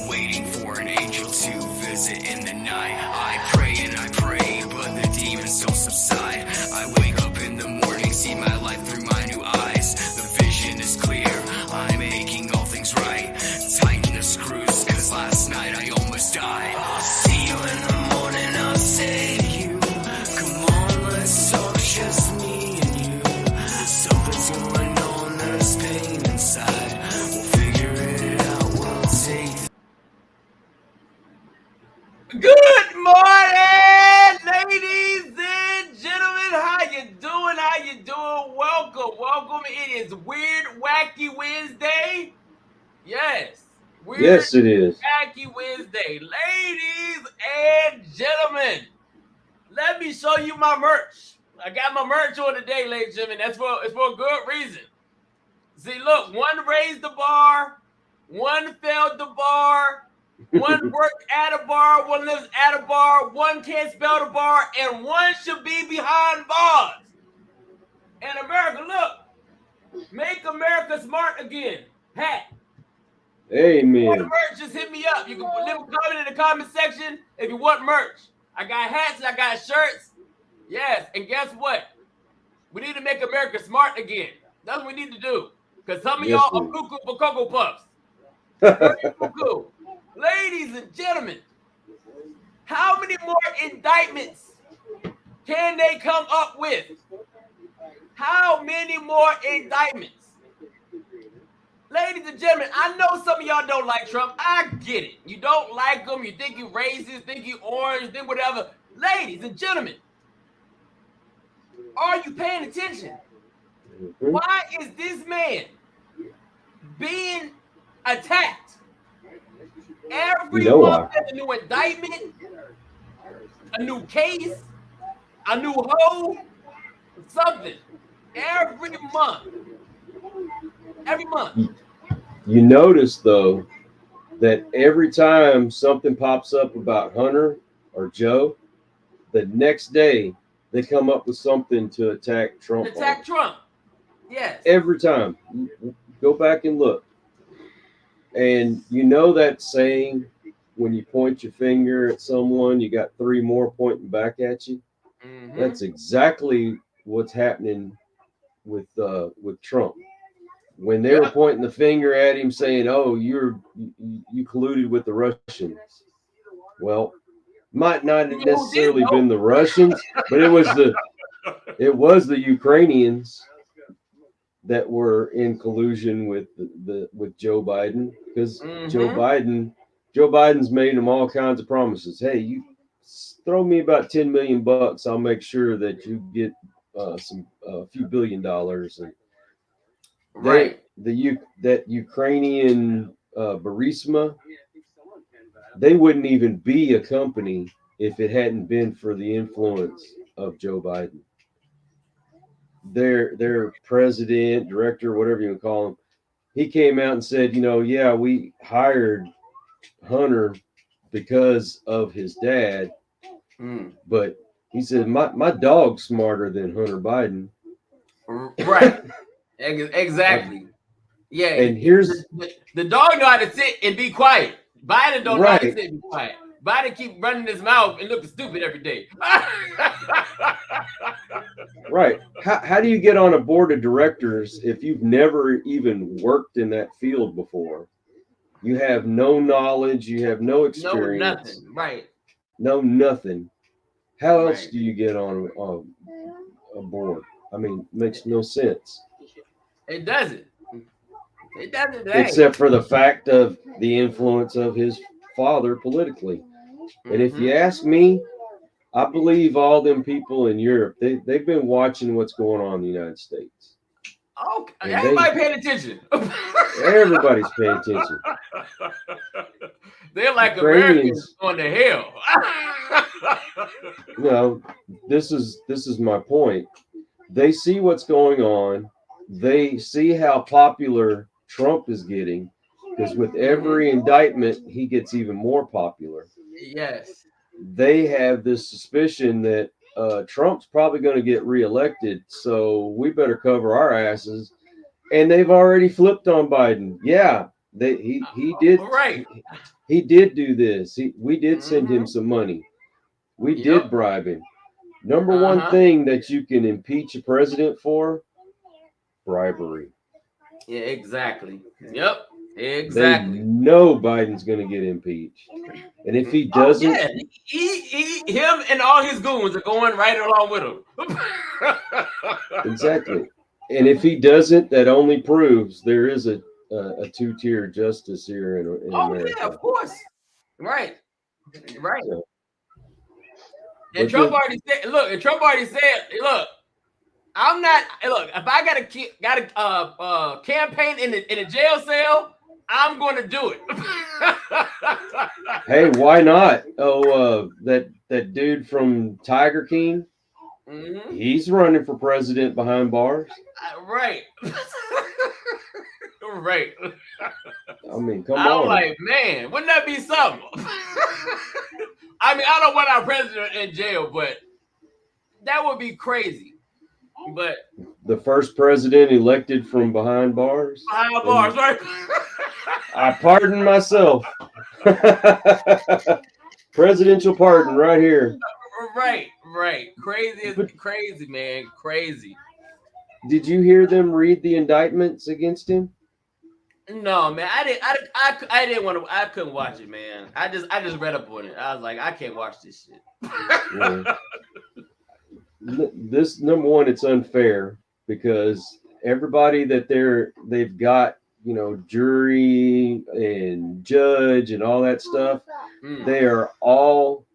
waiting for an angel to visit in the night. I pray and I pray, but the demons don't subside. I wake up in the morning, see my life through my new eyes. The vision is clear, I'm making all things right. Tighten the screws, cause last night I almost died. I'll see you in the morning, I'll save you. Come on, let's talk, just me and you. Something's going on, there's pain inside. We'll figure it out, we'll take. Good morning, ladies and gentlemen. How you doing? How you doing? Welcome. It is Weird Wacky Wednesday. Yes, Yes, it is. Wacky Wednesday. Ladies and gentlemen, let me show you my merch. I got my merch on today, ladies and gentlemen. It's for a good reason. See, look, one raised the bar, one failed the bar. One worked at a bar, one lives at a bar, one can't spell the bar, and one should be behind bars. And America, look, make America smart again. Hat. Amen. Want merch, just hit me up. You can leave a comment in the comment section if you want merch. I got hats, I got shirts. Yes, and guess what? We need to make America smart again. That's what we need to do. Because some of y'all are cuckoo for Cocoa Puffs. Very cuckoo. Ladies and gentlemen, how many more indictments can they come up with? How many more indictments? Ladies and gentlemen, I know some of y'all don't like Trump. I get it. You don't like him. You think he racist, think he orange, think whatever. Ladies and gentlemen, are you paying attention? Why is this man being attacked? Every month there's a new indictment, a new case, a new hoe, something. Every month. You notice, though, that every time something pops up about Hunter or Joe, the next day they come up with something to attack Trump. Yes. Every time. Go back and look. And you know that saying, when you point your finger at someone, you got three more pointing back at you? Mm-hmm. That's exactly what's happening with Trump. When they were pointing the finger at him saying, oh, you colluded with the Russians. Well, might not have necessarily been the Russians, but it was the Ukrainians that were in collusion with with Joe Biden, because Joe Biden's made him all kinds of promises. Hey, you throw me about $10 million, I'll make sure that you get a few $1 billion. And that Ukrainian Burisma, they wouldn't even be a company if it hadn't been for the influence of Joe Biden. Their president, director, whatever you want to call him, he came out and said, we hired Hunter because of his dad, but he said my dog's smarter than Hunter Biden. Right. Exactly. Yeah. And here's the dog know how to sit and be quiet. Biden don't know how to sit and be quiet. Biden keep running his mouth and looking stupid every day. Right. How do you get on a board of directors if you've never even worked in that field before? You have no knowledge. You have no experience. No nothing. Right. No nothing. How else do you get on a board? I mean, it makes no sense. It doesn't. It doesn't. Except for the fact of the influence of his father politically. And if you ask me, I believe all them people in Europe, they've been watching what's going on in the United States. Okay. Everybody paying attention. Everybody's paying attention. They're like Americans going to hell. No, this is my point. They see what's going on. They see how popular Trump is getting, because with every indictment, he gets even more popular. Yes. They have this suspicion that Trump's probably going to get reelected, so we better cover our asses. And they've already flipped on Biden. Yeah, He did Right. he did do this. We did send him some money. We did bribe him. Number one thing that you can impeach a president for, bribery. Yeah, exactly. Yep. They Exactly. know Biden's going to get impeached, and if he doesn't, him and all his goons are going right along with him. Exactly. And if he doesn't, that only proves there is a two-tier justice here in America. Yeah, of course. Right. Right. So, and Trump already said, look, I'm not, look, if I got a campaign in a jail cell, I'm going to do it. Hey, why not? Oh, that dude from Tiger King, he's running for president behind bars. Right. Right. I mean, come on. I'm like, man, wouldn't that be something? I mean, I don't want our president in jail, but that would be crazy. But the first president elected from behind bars. Behind bars, right? I pardon myself. Presidential pardon right here. Right. Crazy, man. Crazy. Did you hear them read the indictments against him? No, man. I didn't want to. I couldn't watch it, man. I just read up on it. I was like, I can't watch this shit. Yeah. This, number one, it's unfair because everybody that they've got, you know, jury and judge and all that stuff, they are all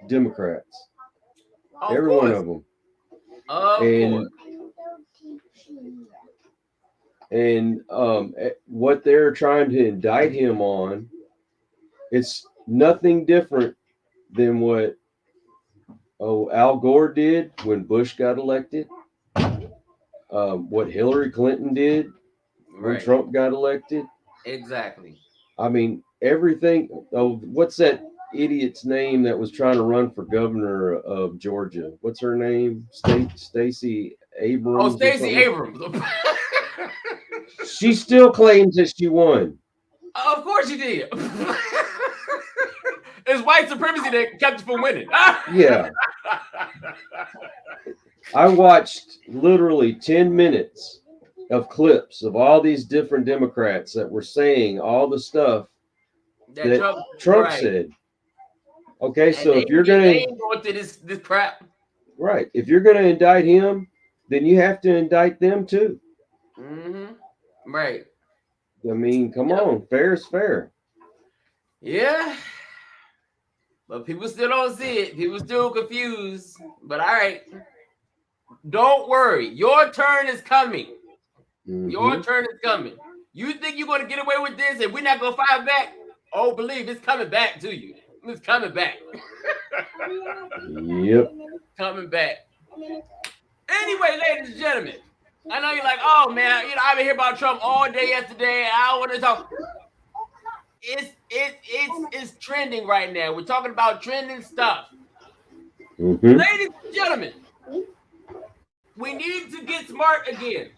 Democrats. Every one of them. And what they're trying to indict him on, it's nothing different than what Al Gore did when Bush got elected, what Hillary Clinton did when Trump got elected. Exactly. I mean, everything. Oh, what's that idiot's name that was trying to run for governor of Georgia? What's her name? Stacey Abrams. Oh, Stacey Abrams. She still claims that she won. Of course she did. It's white supremacy that kept you from winning. Yeah. I watched literally 10 minutes of clips of all these different Democrats that were saying all the stuff that Trump said. Okay, so if you're going to this crap, right? If you're going to indict him, then you have to indict them too. Right. I mean, come on, fair is fair. Yeah. But people still don't see it. People still confused. But all right. Don't worry. Your turn is coming. Your turn is coming. You think you're going to get away with this and we're not going to fight back? Oh, believe it's coming back to you. It's coming back. Yep. Coming back. Anyway, ladies and gentlemen, I know you're like, oh, man, you know, I've been hearing about Trump all day yesterday. I don't want to talk. It's trending right now. We're talking about trending stuff. Ladies and gentlemen, we need to get smart again.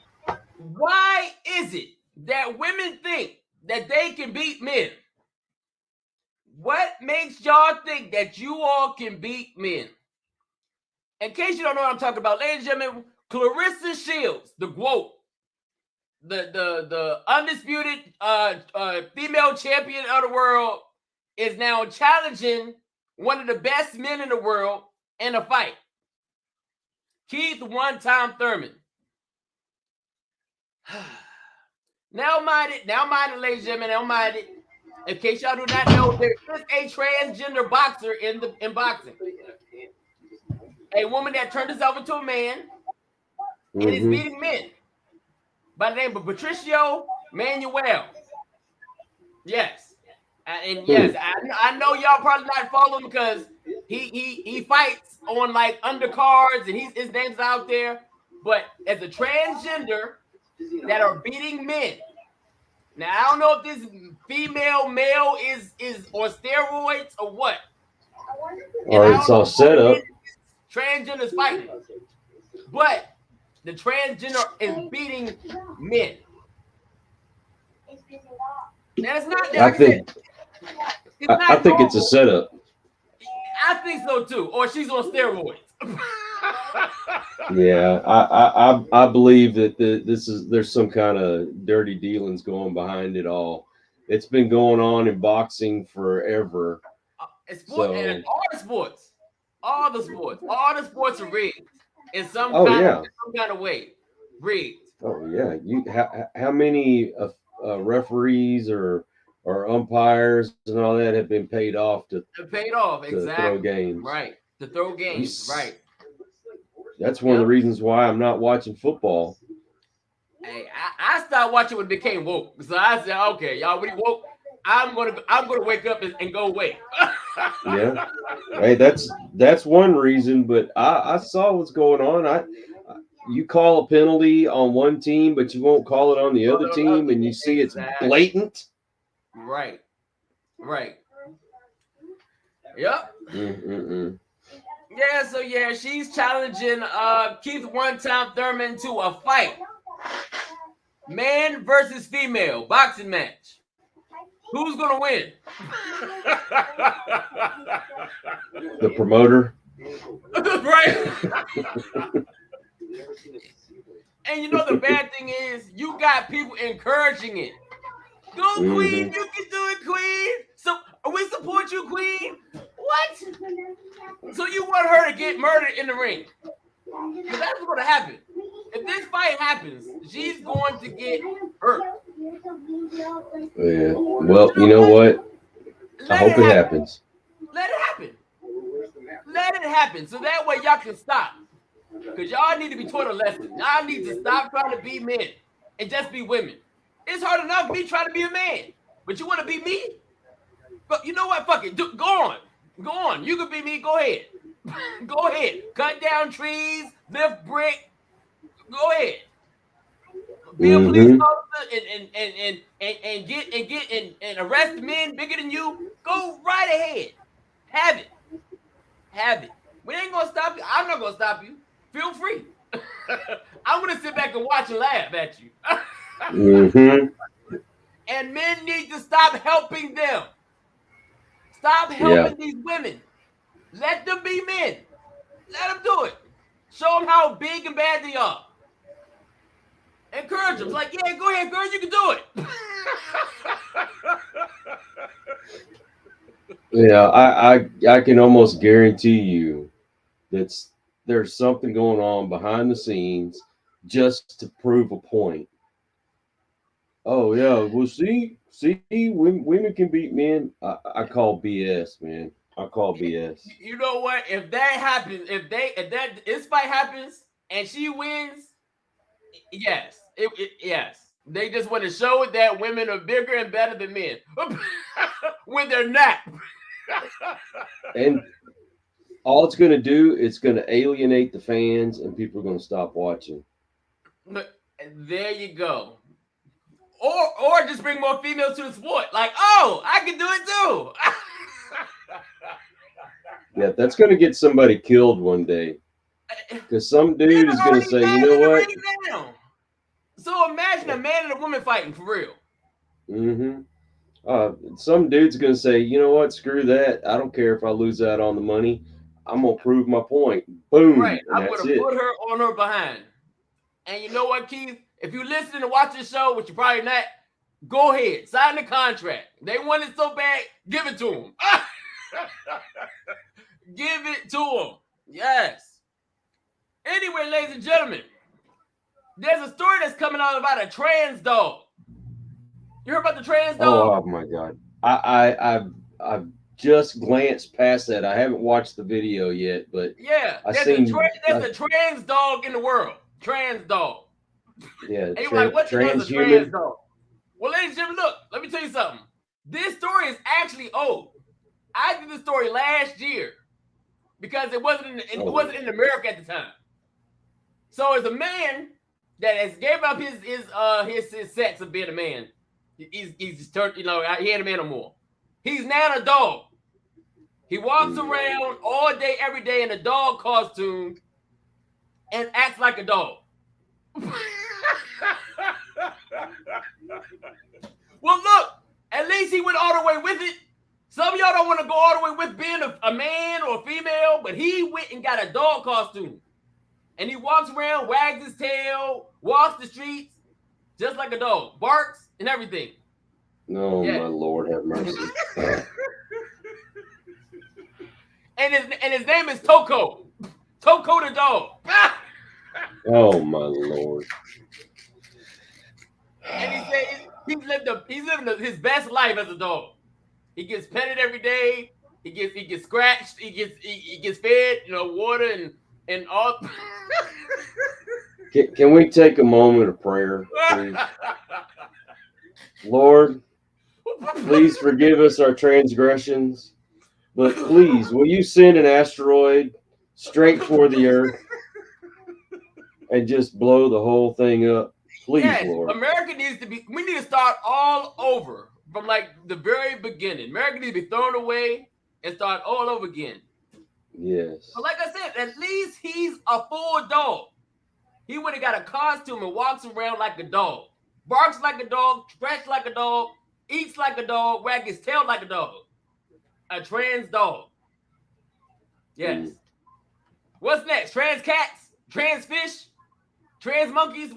Why is it that women think that they can beat men? What makes y'all think that you all can beat men? In case you don't know what I'm talking about, ladies and gentlemen, Clarissa Shields, the GWOAT, the undisputed female champion of the world, is now challenging one of the best men in the world in a fight. Keith one-time Thurman. Now mind it, ladies and gentlemen, now mind it. In case y'all do not know, there is a transgender boxer in boxing. A woman that turned herself into a man and is beating men by the name of Patricio Manuel. Yes. And yes, I know y'all probably not following because he fights on like undercards and his name's out there. But as a transgender that are beating men. Now I don't know if this female male is on steroids or what. Or it's all set up. Transgender's fighting. But the transgender is beating men. That's not that. I think I think it's a setup. I think so too. Or she's on steroids. Yeah, I believe that there's some kind of dirty dealings going behind it all. It's been going on in boxing forever. And all the sports are rigged in some Oh kind yeah, of way. Rigged. oh yeah. How many referees or umpires and all that have been paid off It paid off, to throw exactly. games? Right. To throw games, right. That's one of the reasons why I'm not watching football. Hey, I stopped watching when it became woke. So I said, okay, y'all really woke. I'm gonna wake up and go away. Yeah. Hey, that's one reason, but I saw what's going on. You call a penalty on one team, but you won't call it on the other team, and you see it's blatant. Right. Right. Yep. Mm-mm-mm. Yeah, so yeah, she's challenging Keith One Time Thurman to a fight. Man versus female boxing match. Who's gonna win? The promoter. Right. And you know the bad thing is you got people encouraging it. Go Queen, you can do it, Queen. So we support you, Queen. What? So you want her to get murdered in the ring? Because that's what's gonna happen. If this fight happens, she's going to get hurt. Yeah. Well, you know what? I hope it happens. Let it happen. Let it happen. So that way y'all can stop. Because y'all need to be taught a lesson. Y'all need to stop trying to be men and just be women. It's hard enough me trying to be a man. But you want to be me? But you know what? Fuck it. Go on. Go on. You can be me. Go ahead. Go ahead. Cut down trees, lift brick. Go ahead. Be a police officer and arrest men bigger than you. Go right ahead. Have it. Have it. We ain't gonna stop you. I'm not gonna stop you. Feel free. I'm gonna sit back and watch and laugh at you. And men need to stop helping them. Stop helping these women. Let them be men. Let them do it. Show them how big and bad they are. Encourage them. It's like, yeah, go ahead, girl, you can do it. Yeah, I can almost guarantee you that there's something going on behind the scenes just to prove a point. Oh yeah, well see, women can beat men. I call BS, man. I call BS. You know what? If that happens, if this fight happens and she wins, yes, yes. They just want to show it that women are bigger and better than men when they're not. And all it's going to do, it's going to alienate the fans, and people are going to stop watching. There you go. Or just bring more females to the sport. Like, oh, I can do it too. Yeah, that's going to get somebody killed one day. Because some dude is going to say, you know what? So imagine a man and a woman fighting for real. Some dude's going to say, you know what? Screw that. I don't care if I lose out on the money. I'm going to prove my point. Boom. Right. I'm going to put her on her behind. And you know what, Keith? If you listen and watch this show, which you're probably not, go ahead. Sign the contract. They want it so bad, give it to them. Give it to them. Yes. Anyway, ladies and gentlemen, there's a story that's coming out about a trans dog. You heard about the trans dog? Oh my God. I've just glanced past that. I haven't watched the video yet, but yeah, there's a trans dog in the world. Trans dog. Yeah. And you're like, what is a trans dog? Well, ladies and gentlemen, look, let me tell you something. This story is actually old. I did this story last year because it wasn't in America at the time. So it's a man that has gave up his sex of being a man. He's just turned, he ain't a man no more. He's now a dog. He walks around all day, every day in a dog costume and acts like a dog. Well, look, At least he went all the way with it. Some of y'all don't want to go all the way with being a man or a female, but he went and got a dog costume. And he walks around, wags his tail, walks the streets just like a dog, barks and everything. No, my Lord, have mercy. and his name is Toko. Toko the dog. Oh my Lord. And he says he's living his best life as a dog. He gets petted every day. He gets scratched. He gets fed, water and all. Can we take a moment of prayer, please? Lord, please forgive us our transgressions, but please, will you send an asteroid straight for the earth and just blow the whole thing up? Please, yes, Lord. We need to start all over from like the very beginning. America needs to be thrown away and start all over again. Yes. But like I said, at least he's a full dog. He would have got a costume and walks around like a dog. Barks like a dog, scratches like a dog, eats like a dog, wags his tail like a dog. A trans dog. Yes. What's next? Trans cats? Trans fish? Trans monkeys?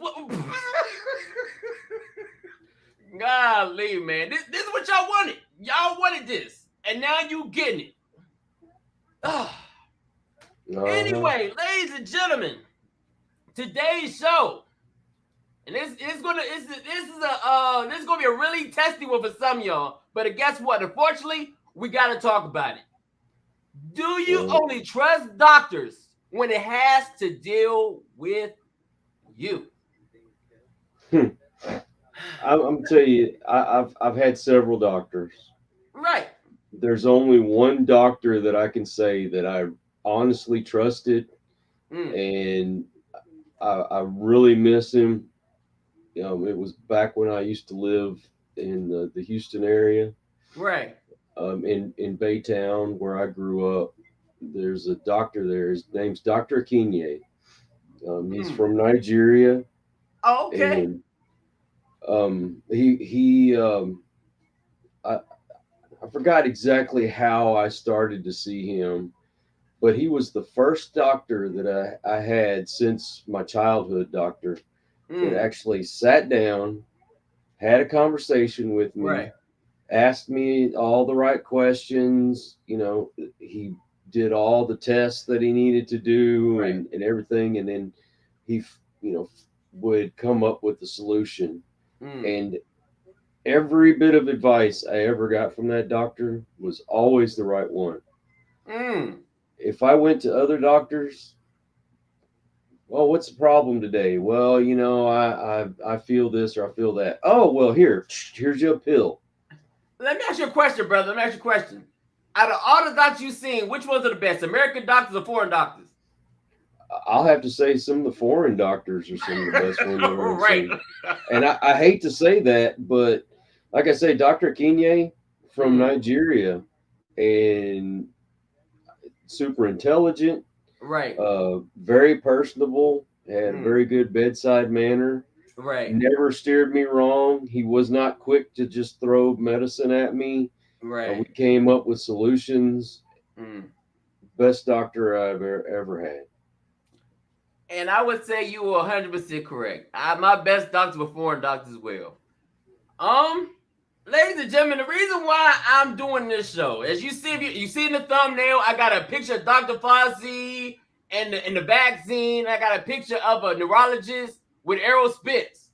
Golly, man. This is what y'all wanted. Y'all wanted this. And now you getting it. Anyway, ladies and gentlemen, today's show, and this is gonna be a really testy one for some of y'all. But guess what? Unfortunately, we gotta talk about it. Do you only trust doctors when it has to deal with you? I'm tell you, I've had several doctors. Right. There's only one doctor that I can say that I honestly trusted, and I really miss him. It was back when I used to live in the Houston area, right? In Baytown, where I grew up. There's a doctor there. His name's Dr. Akinye. He's from Nigeria. Oh, okay. And I forgot exactly how I started to see him, but he was the first doctor that I had since my childhood doctor that actually sat down, had a conversation with me, asked me all the right questions. He did all the tests that he needed to do and everything. And then he, would come up with the solution. And every bit of advice I ever got from that doctor was always the right one. If I went to other doctors, well, what's the problem today? Well, I feel this or I feel that. Oh, well, here's your pill. Let me ask you a question, brother. Let me ask you a question. Out of all the doctors you've seen, which ones are the best? American doctors or foreign doctors? I'll have to say some of the foreign doctors are some of the best ones I've ever right. seen. And I hate to say that, but like I say, Dr. Akinye from Nigeria, and super intelligent, right? Very personable, had a very good bedside manner, right? Never steered me wrong. He was not quick to just throw medicine at me. Right. We came up with solutions. Best doctor I've ever had. And I would say you were 100% correct. My best doctors were foreign doctors as well. Ladies and gentlemen, the reason why I'm doing this show, as you see in the thumbnail, I got a picture of Dr. Fauci and the vaccine. I got a picture of a neurologist with Errol Spitz.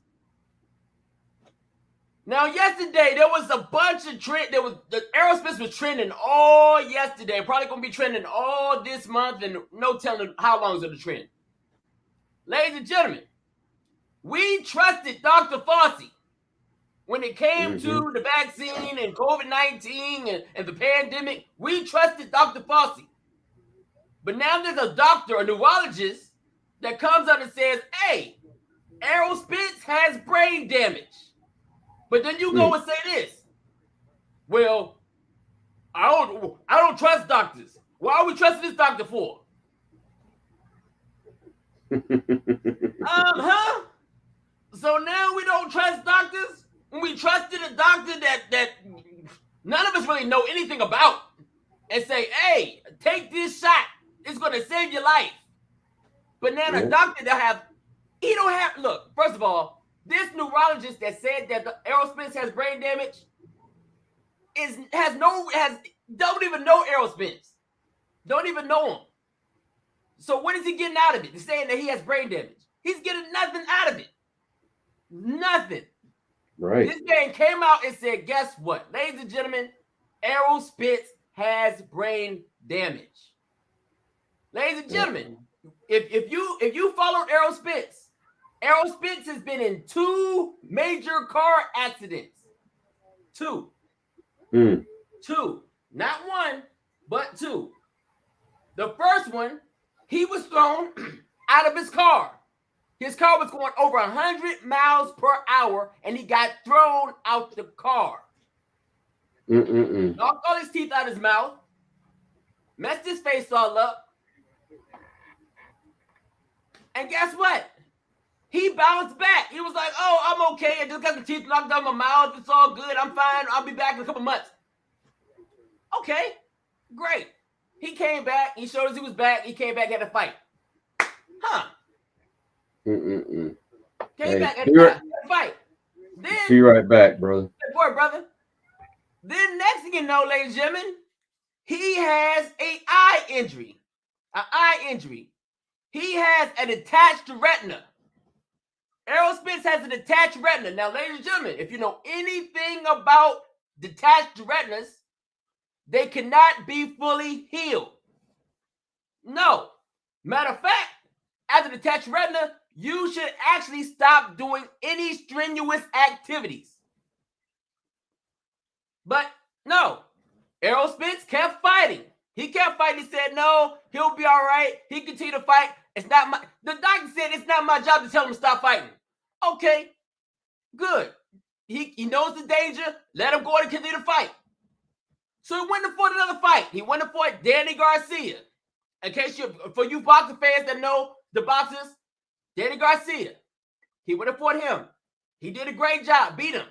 Now, yesterday there was a bunch of trend. The Errol Spitz was trending all yesterday. Probably gonna be trending all this month, and no telling how long is it a trend. Ladies and gentlemen, we trusted Dr. Fauci when it came to the vaccine and COVID-19 and the pandemic. We trusted Dr. Fauci. But now there's a doctor, a neurologist, that comes out and says, hey, Errol Spitz has brain damage. But then you go and say this. Well, I don't trust doctors. Why are we trusting this doctor for? So now we don't trust doctors when we trusted a doctor that none of us really know anything about and say, hey, take this shot. It's going to save your life. But now the doctor look, first of all, this neurologist that said that the Errol Spence has brain damage don't even know Errol Spence. Don't even know him. So what is he getting out of it? He's saying that he has brain damage. He's getting nothing out of it. Nothing. Right. This man came out and said, guess what? Ladies and gentlemen, Errol Spence has brain damage. Ladies and gentlemen, if you followed Errol Spence has been in 2 major car accidents. 2. 2. Not 1, but 2. The first one, he was thrown out of his car. His car was going over 100 miles per hour, and he got thrown out the car. Knocked all his teeth out of his mouth, messed his face all up. And guess what? He bounced back. He was like, oh, I'm okay. I just got the teeth knocked out of my mouth. It's all good. I'm fine. I'll be back in a couple months. Okay, great. He came back. He showed us he was back. He came back, had a fight. Huh. Came back, had a fight. Then, be right back, brother. Boy, brother. Then next thing you know, ladies and gentlemen, he has an eye injury. He has an attached retina. Errol Spence has an attached retina. Now, ladies and gentlemen, if you know anything about detached retinas, they cannot be fully healed. No. Matter of fact, as an attached retina, you should actually stop doing any strenuous activities. But no, Errol Spence kept fighting. He kept fighting. He said, no, he'll be all right. He continued to fight. The doctor said it's not my job to tell him to stop fighting. Okay, good. He knows the danger. Let him go and continue to fight. So he went and fought another fight. He went and fought Danny Garcia. In case for you boxing fans that know the boxers, Danny Garcia. He went and fought him. He did a great job. Beat him.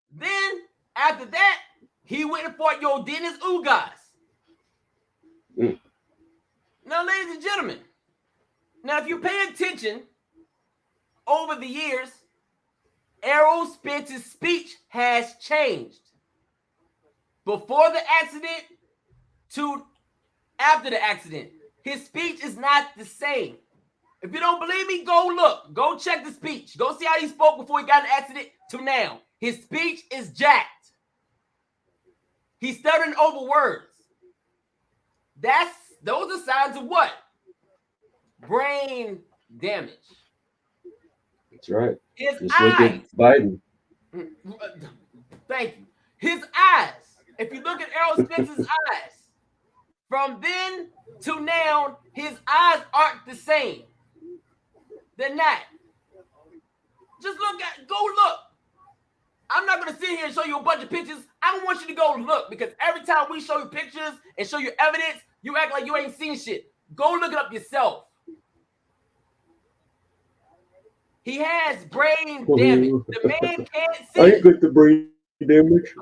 Then, after that, he went and fought Dennis Ugas. Now, ladies and gentlemen, now if you pay attention over the years, Errol Spence's speech has changed. Before the accident to after the accident, his speech is not the same. If you don't believe me, go look. Go check the speech. Go see how he spoke before he got in the accident to now. His speech is jacked. He's stuttering over words. Those are signs of what? Brain damage. That's right. His Just eyes. look at Biden. Thank you. His eyes. If you look at Errol Spence's eyes, from then to now, his eyes aren't the same. They're not. Just go look. I'm not going to sit here and show you a bunch of pictures. I don't want you to go look, because every time we show you pictures and show you evidence, you act like you ain't seen shit. Go look it up yourself. He has brain damage. The man can't see. I ain't got the brain damage.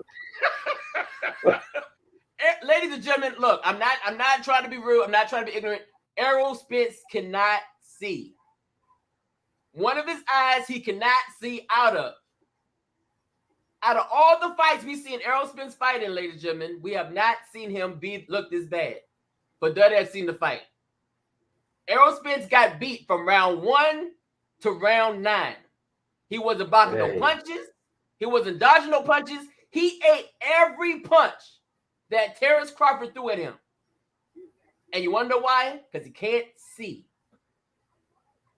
Ladies and gentlemen, look, I'm not trying to be rude. I'm not trying to be ignorant. Errol Spence cannot see. One of his eyes he cannot see out of. Out of all the fights we see in Errol Spence fighting, ladies and gentlemen, we have not seen him look this bad. But Duddy has seen the fight. Errol Spence got beat from round 1 to round 9. He wasn't blocking no punches. He wasn't dodging no punches. He ate every punch that Terrence Crawford threw at him. And you want to know why? Because he can't see.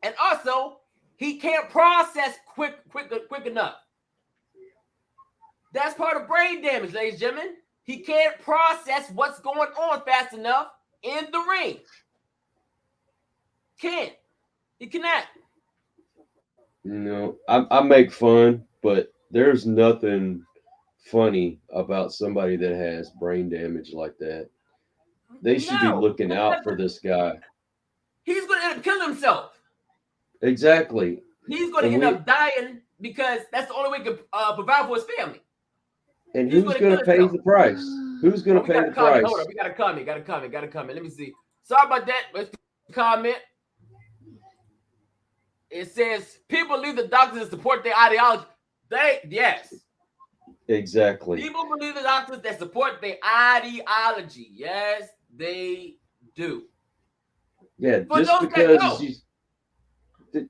And also, he can't process quick enough. That's part of brain damage, ladies and gentlemen. He can't process what's going on fast enough in the ring. Can't. He cannot. No, I make fun, but there's nothing funny about somebody that has brain damage like that. They should be looking out for this guy. He's going to end up killing himself. Exactly. He's going to end up dying because that's the only way he can provide for his family. And who's going to pay the price? Who's going to pay the price? Hold on, we got a comment. Let me see. Sorry about that. Let's comment. It says people believe the doctors that support their ideology. Yes. Exactly. People believe the doctors that support their ideology. Yes, they do. Yeah,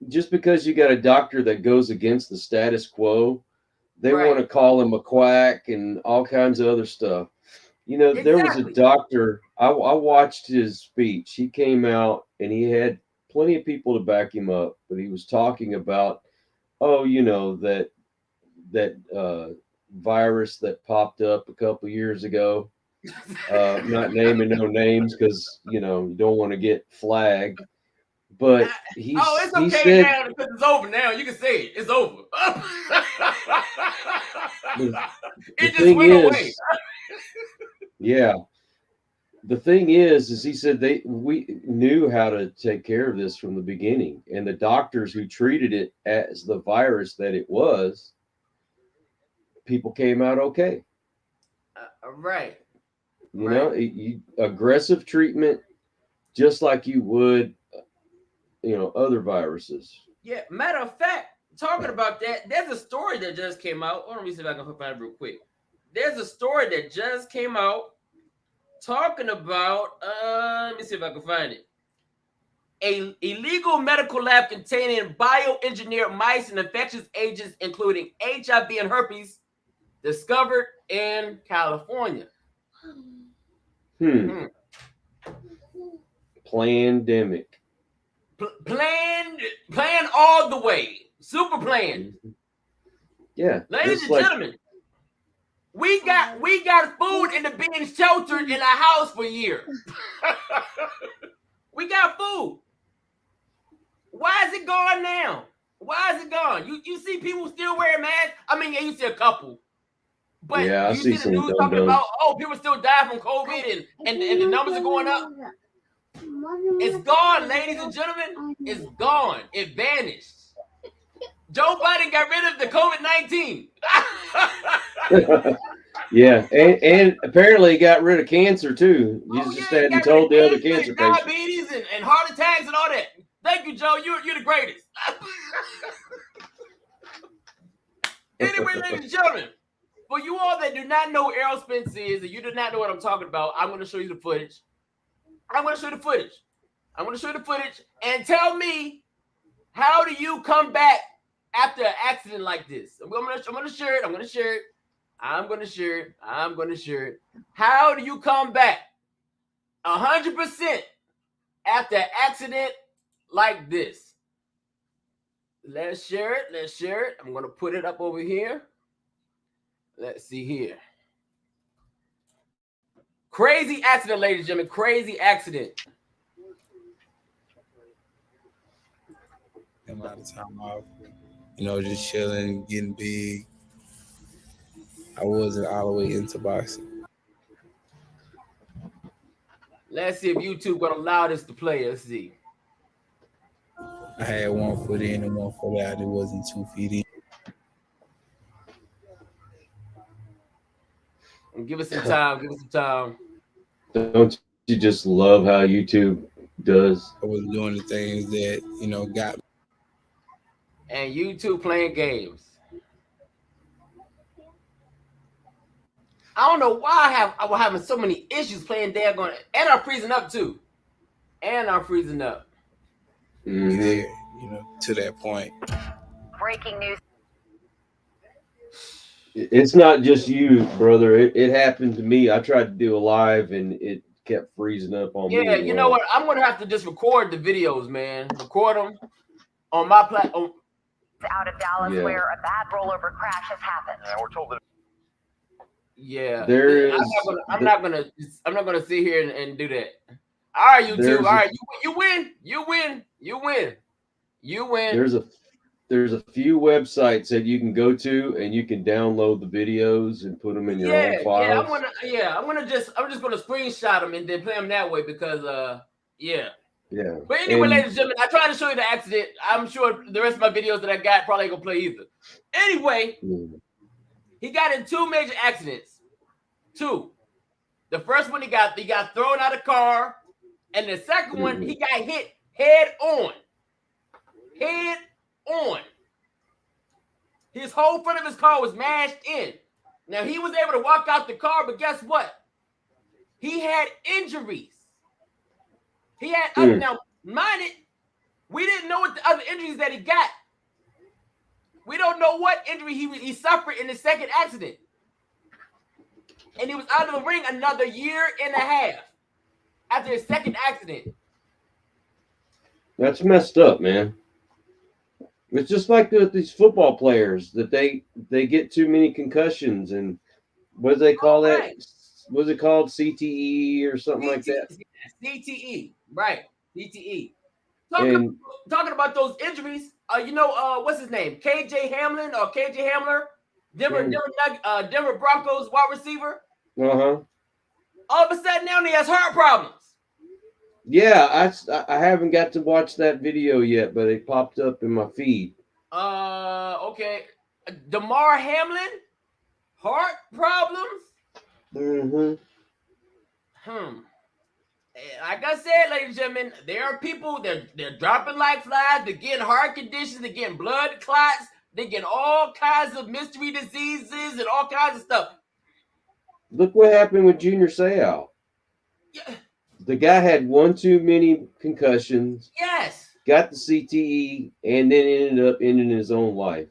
just because you got a doctor that goes against the status quo, they want to call him a quack and all kinds of other stuff. You know, there was a doctor, I watched his speech. He came out and he had plenty of people to back him up, but he was talking about, that virus that popped up a couple years ago. Not naming no names because you don't want to get flagged. But it's okay now because it's over now. You can say it. It's over. It just went away. Yeah. The thing is he said we knew how to take care of this from the beginning, and the doctors who treated it as the virus that it was, people came out okay. Right. You know, aggressive treatment, just like you would, other viruses. Yeah. Matter of fact, talking about that, there's a story that just came out. Let me see if I can find it real quick. There's a story that just came out talking about. Let me see if I can find it. A illegal medical lab containing bioengineered mice and infectious agents, including HIV and herpes, discovered in California. Plandemic. Planned all the way. Super planned. Yeah. Ladies and gentlemen, we got food in the being sheltered in our house for years. We got food. Why is it gone now? Why is it gone? You see people still wearing masks? I mean, you see a couple. But yeah, you see the news talking about, people still die from COVID and the numbers are going up. It's gone, ladies and gentlemen. It's gone. It vanished. Joe Biden got rid of the COVID-19. Yeah, and apparently he got rid of cancer too. You just hadn't told the other cancer patients. Diabetes and heart attacks and all that. Thank you, Joe. You're the greatest. Anyway, ladies and gentlemen, for you all that do not know who Errol Spence is and you do not know what I'm talking about, I'm going to show you the footage. I'm going to show you the footage and tell me, how do you come back after an accident like this? I'm going to share it. How do you come back 100% after an accident like this? Let's share it. I'm going to put it up over here. Let's see here. Crazy accident, ladies and gentlemen. Crazy accident. I'm out of time off. Just chilling, getting big. I wasn't all the way into boxing. Let's see if YouTube gonna allow this to play. Let's see. I had 1 foot in and 1 foot out. It wasn't 2 feet in. Give us some time. Don't you just love how YouTube does? I was doing the things that, got me. And YouTube playing games. I don't know why I was having so many issues playing daggone, and I'm freezing up too. Mm-hmm. There, to that point. Breaking news. It's not just you, brother. It happened to me. I tried to do a live and it kept freezing up on me. Yeah, you know what? I'm gonna have to just record the videos, man. Record them on my platform. Out of Dallas, where a bad rollover crash has happened. Yeah, we're told that. Yeah, there is. I'm not gonna sit here and do that. All right, YouTube. All right, you win. There's a few websites that you can go to and you can download the videos and put them in your own files. I'm just gonna screenshot them and then play them that way because Yeah. But anyway, And- ladies and gentlemen, I tried to show you the accident. I'm sure the rest of my videos that I got probably ain't gonna play either. Anyway, he got in 2 major accidents. 2. The first one he got thrown out of the car, and the second one he got hit head on. Head on. His whole front of his car was mashed in. Now he was able to walk out the car, but guess what? He had injuries. He had now, mind it, we didn't know what the other injuries that he got. We don't know what injury he suffered in the second accident. And he was out of the ring another year and a half after his second accident. That's messed up, man. It's just like these football players that they get too many concussions, and what do they call that? Right. What's it called? CTE or something like that? CTE, right? CTE. And Talking about those injuries, what's his name? KJ Hamlin or KJ Hamler, Denver Broncos wide receiver. All of a sudden now he has heart problems. Yeah, I haven't got to watch that video yet, but it popped up in my feed. Okay. Damar Hamlin, heart problems. Like I said, ladies and gentlemen, there are people they're dropping like flies. They're getting heart conditions. They're getting blood clots. They're getting all kinds of mystery diseases and all kinds of stuff. Look what happened with Junior Seau. Yeah. The guy had one too many concussions. Yes. Got the CTE and then ended up ending his own life.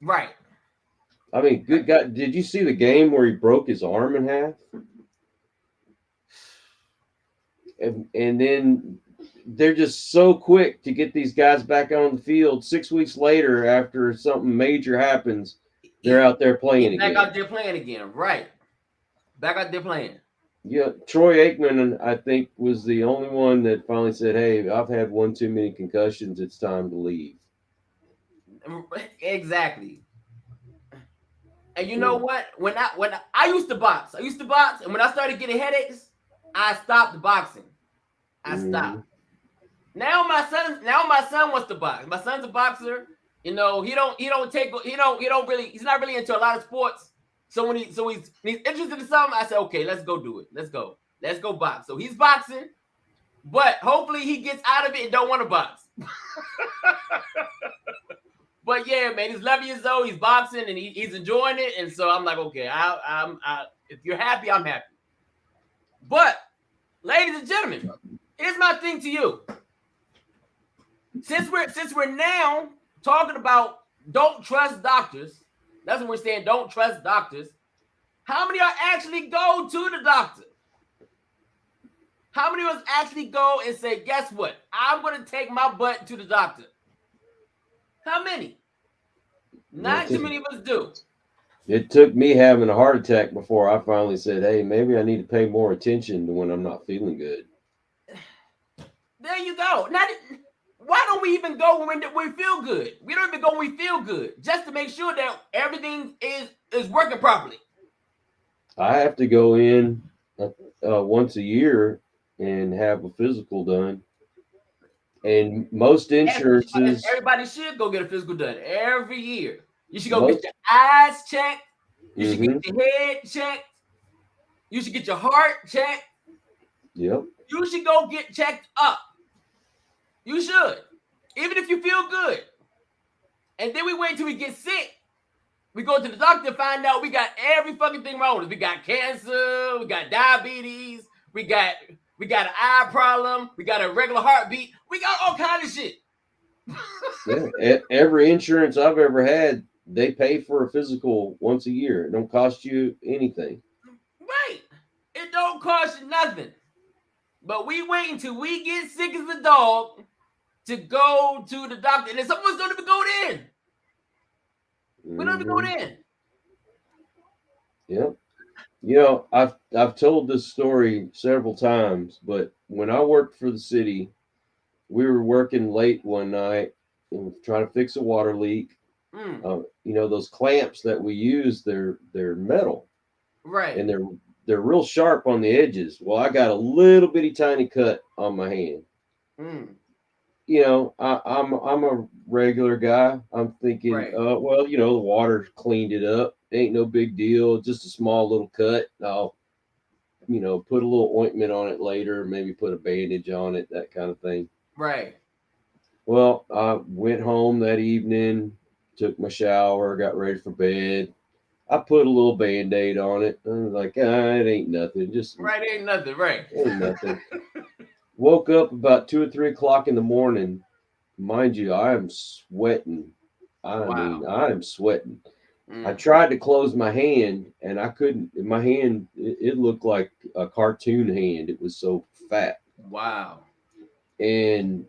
Right. I mean, good God. Did you see the game where he broke his arm in half? And then they're just so quick to get these guys back on the field. 6 weeks later, after something major happens, they're out there playing again. Back out there playing again. Right. Back out there playing. Yeah, Troy Aikman, I think, was the only one that finally said, "Hey, I've had one too many concussions. It's time to leave." Exactly. And you know what? When I used to box, and when I started getting headaches, I stopped boxing. I stopped. Now my son wants to box. My son's a boxer. You know, he's not really into a lot of sports. So when he's interested in something, I said, okay, let's go do it. Let's go box. So he's boxing, but hopefully he gets out of it and don't want to box. But yeah, man, he's 11 years old. He's boxing and he's enjoying it. And so I'm like, okay, if you're happy, I'm happy. But ladies and gentlemen, here's my thing to you. Since we're now talking about don't trust doctors, that's what we're saying. Don't trust doctors. How many are actually go to the doctor? How many of us actually go and say, guess what? I'm going to take my butt to the doctor. How many? Not too many of us do. It took me having a heart attack before I finally said, hey, maybe I need to pay more attention to when I'm not feeling good. There you go. Now, why don't we even go when we feel good? We don't even go when we feel good, just to make sure that everything is working properly. I have to go in once a year and have a physical done. And most insurances... Everybody should go get a physical done every year. You should go get your eyes checked. You should get your head checked. You should get your heart checked. Yep. You should go get checked up. You should. Even if you feel good. And then we wait till we get sick. We go to the doctor and find out we got every fucking thing wrong with us. We got cancer. We got diabetes. We got an eye problem. We got a regular heartbeat. We got all kinds of shit. Yeah. Every insurance I've ever had, they pay for a physical once a year. It don't cost you anything. Right. It don't cost you nothing. But we wait until we get sick as a dog to go to the doctor. And then some of us don't even go in. We don't even go in. Yep. You know, I've told this story several times, but when I worked for the city, we were working late one night and trying to fix a water leak. You know, those clamps that we use, they're metal. Right. And they're real sharp on the edges. Well, I got a little bitty tiny cut on my hand. You know, I'm a regular guy. I'm thinking, Right. well, you know, the water cleaned it up. Ain't no big deal. Just a small little cut. I'll, you know, put a little ointment on it later. Maybe put a bandage on it. That kind of thing. Right. Well, I went home that evening, took my shower, got ready for bed. I put a little band-aid on it. I was like, it ain't nothing. Just Right. Ain't nothing. Right. ain't nothing. Woke up about 2 or 3 o'clock in the morning. Mind you, I am sweating. Wow. I am sweating. I Mm. tried to close my hand and I couldn't. My hand, it looked like a cartoon hand. It was so fat. Wow. And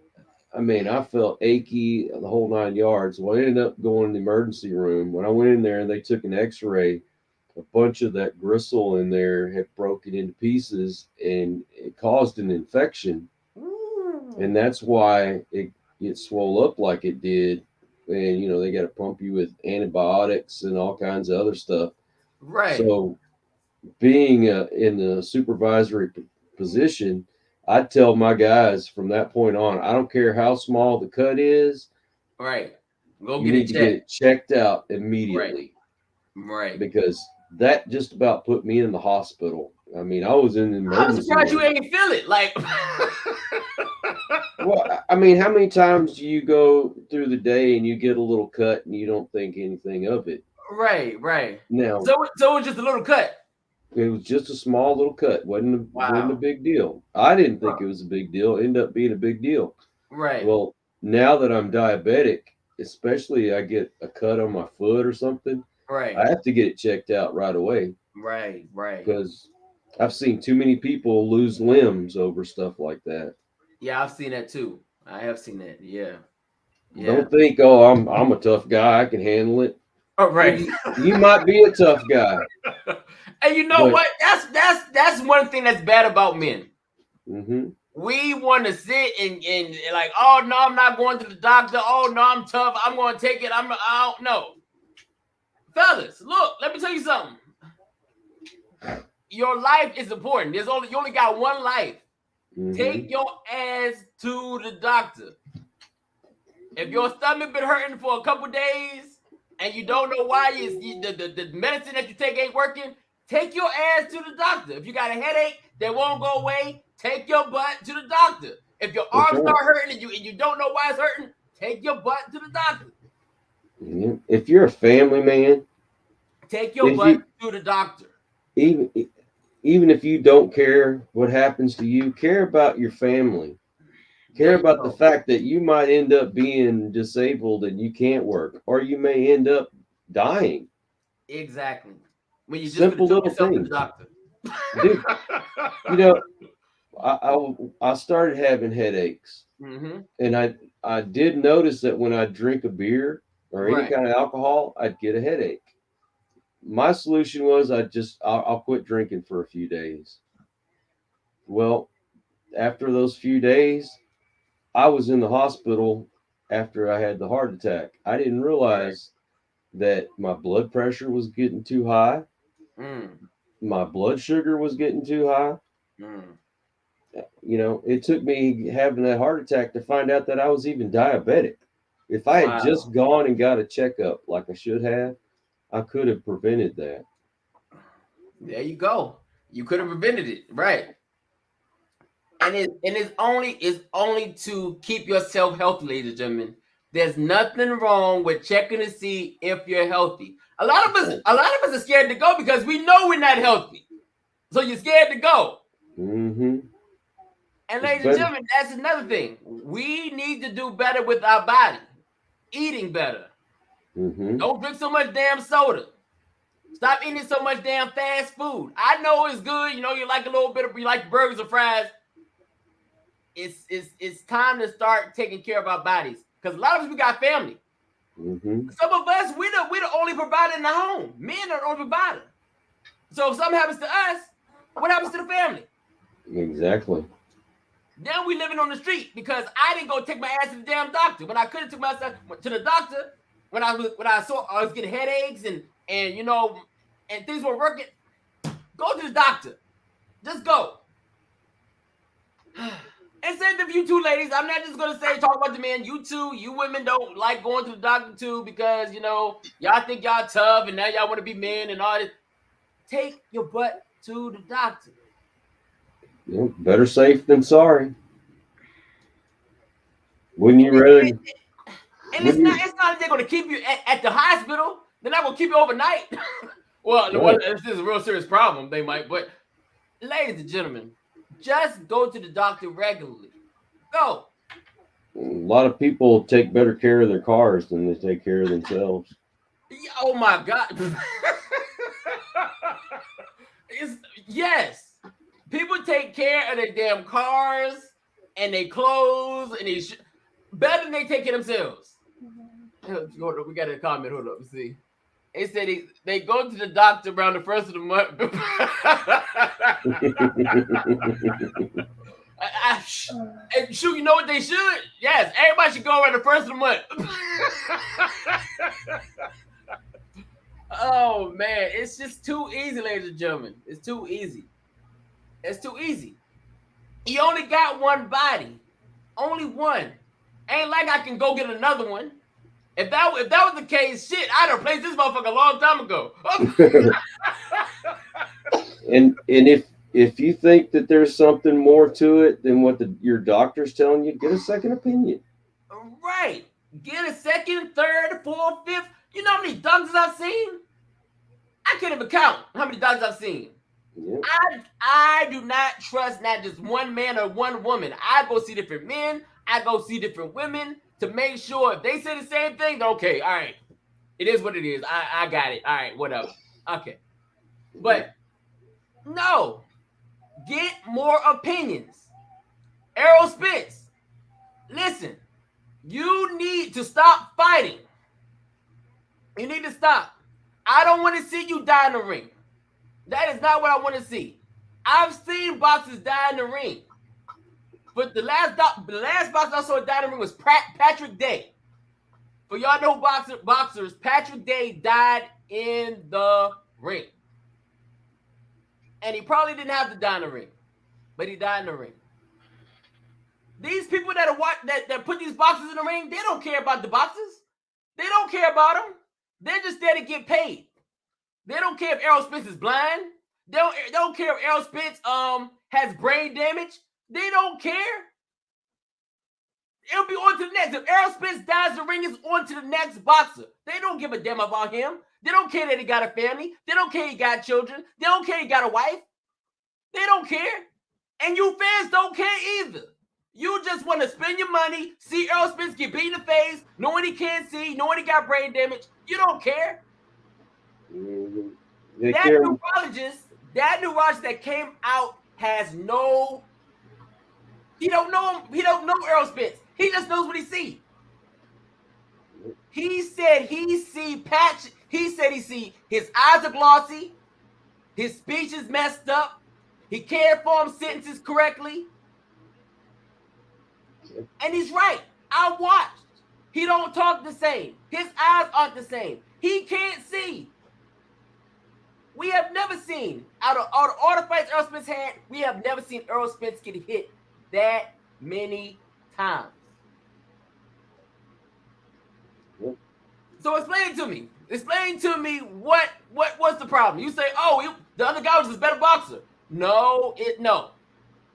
I mean, I felt achy the whole 9 yards. Well, I ended up going to the emergency room. When I went in there and they took an x-ray, a bunch of that gristle in there had broken into pieces and it caused an infection. And that's why it swole up like it did. And, you know, they got to pump you with antibiotics and all kinds of other stuff. Right. So being in the supervisory position, I tell my guys from that point on, I don't care how small the cut is, Right. Go you get it need to get checked. it checked out Right. immediately Right. because that just about put me in the hospital. I mean, I was in the I'm emergency surprised you room. ain't feel it. Like. Well, I mean, how many times do you go through the day and you get a little cut and you don't think anything of it? Right. Right. Now, So it was just a little cut. it was just a small little cut. wasn't a Wow. big deal. I didn't think Huh. it was a big deal. It ended up being a big deal. Right. Well, now that I'm diabetic, especially I get a cut on my foot or something, Right. I have to get it checked out right away Right. Right. because I've seen too many people lose limbs over stuff like that. Yeah, I've seen that too. I have seen that. Yeah. Yeah. Don't think, oh, I'm a tough guy, I can handle it. Oh, Well, right. you might be a tough guy, And you know but what? That's one thing that's bad about men. mhm, We want to sit and like, oh no, I'm not going to the doctor. Oh no, I'm tough. I'm going to take it. I don't know. Fellas, look, let me tell you something. Your life is important. You only got one life. mhm. Take your ass to the doctor. If your stomach been hurting for a couple days and you don't know why, the medicine that you take ain't working, take your ass to the doctor. If you got a headache that won't go away, take your butt to the doctor. If your That's arms right. start hurting and you don't know why it's hurting, take your butt to the doctor. Yeah. If you're a family man, Take your if butt you to the doctor. even even if you don't care what happens to you, care about your family. There Care you about the go. fact that you might end up being disabled and you can't work, or you may end up dying. Exactly. When you just could Simple have took little yourself to the things, doctor. dude. You know, I started having headaches, Mm-hmm. and I did notice that when I drink a beer or any Right. kind of alcohol, I'd get a headache. My solution was I'll quit drinking for a few days. Well, after those few days, I was in the hospital after I had the heart attack. I didn't Right. realize that my blood pressure was getting too high, Mm. my blood sugar was getting too high. Mm. You know, it took me having that heart attack to find out that I was even diabetic. If I had Wow. just gone and got a checkup like I should have, I could have prevented that. There you go. You could have prevented it, right? And it's only to keep yourself healthy, ladies and gentlemen. There's nothing wrong with checking to see if you're healthy. A lot of us are scared to go because we know we're not healthy. So you're scared to go. Mm-hmm. And It's ladies and better. gentlemen, that's another thing. We need to do better with our body, eating better. Mm-hmm. Don't drink so much damn soda. Stop eating so much damn fast food. I know it's good. You know, you like a little bit of, you like burgers or fries. It's time to start taking care of our bodies. Because a lot of us, we got family. Mm-hmm. Some of us, we're the only provider in the home. Men are the only provider. So if something happens to us, what happens to the family? Exactly. Then we living on the street because I didn't go take my ass to the damn doctor when I could have took myself to the doctor when I saw I was getting headaches and you know and things were working. Go to the doctor. Just go. And same thing for you two ladies. I'm not just gonna say talk about the men. You two, you women don't like going to the doctor too because y'all think y'all tough and now y'all want to be men and all this. Take your butt to the doctor. Better safe than sorry. Wouldn't you rather? And it's not like they're gonna keep you at the hospital. They're not gonna keep you overnight. Well, this is a real serious problem. They might, but ladies and gentlemen, just go to the doctor regularly. Go. A lot of people take better care of their cars than they take care of themselves. Oh my God. Yes. People take care of their damn cars and their clothes and better than they take care of themselves. We got a comment. Hold up. Let's see. They said they go to the doctor around the first of the month. And shoot, you know what they should? Yes, everybody should go around the first of the month. Oh man, it's just too easy, ladies and gentlemen. It's too easy. It's too easy. You only got one body, only one. Ain't like I can go get another one. If that was the case, shit, I'd have replaced this motherfucker a long time ago. And if you think that there's something more to it than what your doctor's telling you, get a second opinion. Right. Get a second, third, fourth, fifth. You know how many doctors I've seen? I can't even count how many doctors I've seen. Yeah. I do not trust not just one man or one woman. I go see different men. I go see different women to make sure if they say the same thing, okay, all right. It is what it is. I got it. All right, whatever. Okay. But no. Get more opinions. Errol Spence, listen. You need to stop fighting. You need to stop. I don't want to see you die in the ring. That is not what I want to see. I've seen boxers die in the ring. But the last boxer I saw die in the ring was Patrick Day. For y'all know boxers, Patrick Day died in the ring. And he probably didn't have to die in the ring. But he died in the ring. These people that put these boxers in the ring, they don't care about the boxers. They don't care about them. They're just there to get paid. They don't care if Errol Spence is blind. They don't care if Errol Spence has brain damage. They don't care. It'll be on to the next. If Errol Spence dies, the ring is on to the next boxer. They don't give a damn about him. They don't care that he got a family. They don't care he got children. They don't care he got a wife. They don't care. And you fans don't care either. You just want to spend your money, see Errol Spence get beat in the face, knowing he can't see, knowing he got brain damage. You don't care. Mm-hmm. That neurologist that came out has no. He don't know him. He don't know Errol Spence. He just knows what he see. He said he see patch. He said he see his eyes are glossy, his speech is messed up. He can't form sentences correctly. And he's right. I watched. He don't talk the same. His eyes aren't the same. He can't see. We have never seen, out of all the fights Errol Spence had, we have never seen Errol Spence get hit that many times. So explain to me. Explain to me what was the problem. You say, the other guy was just a better boxer. No.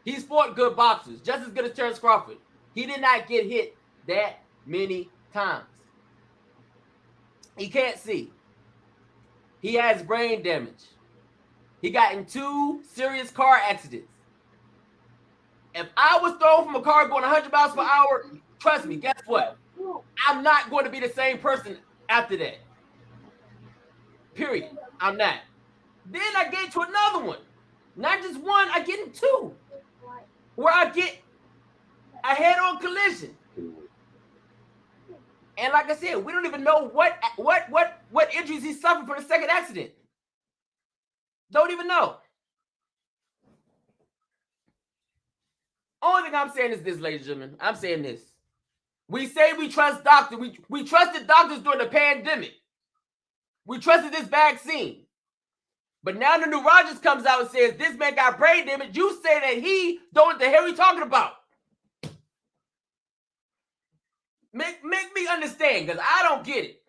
He's fought good boxers, just as good as Terrence Crawford. He did not get hit that many times. He can't see. He has brain damage. He got in 2 serious car accidents. If I was thrown from a car going 100 miles per hour, trust me, guess what? I'm not going to be the same person after that. Period. I'm not. Then I get into another one. Not just one, I get in 2. Where I get a head-on collision. And like I said, we don't even know what injuries he suffered from the second accident. Don't even know. Only thing I'm saying is this, ladies and gentlemen. I'm saying this. We say we trust doctors. We trusted doctors during the pandemic. We trusted this vaccine. But now the neurologist comes out and says this man got brain damage. You say that he don't know what the hell he talking about. Make me understand, because I don't get it.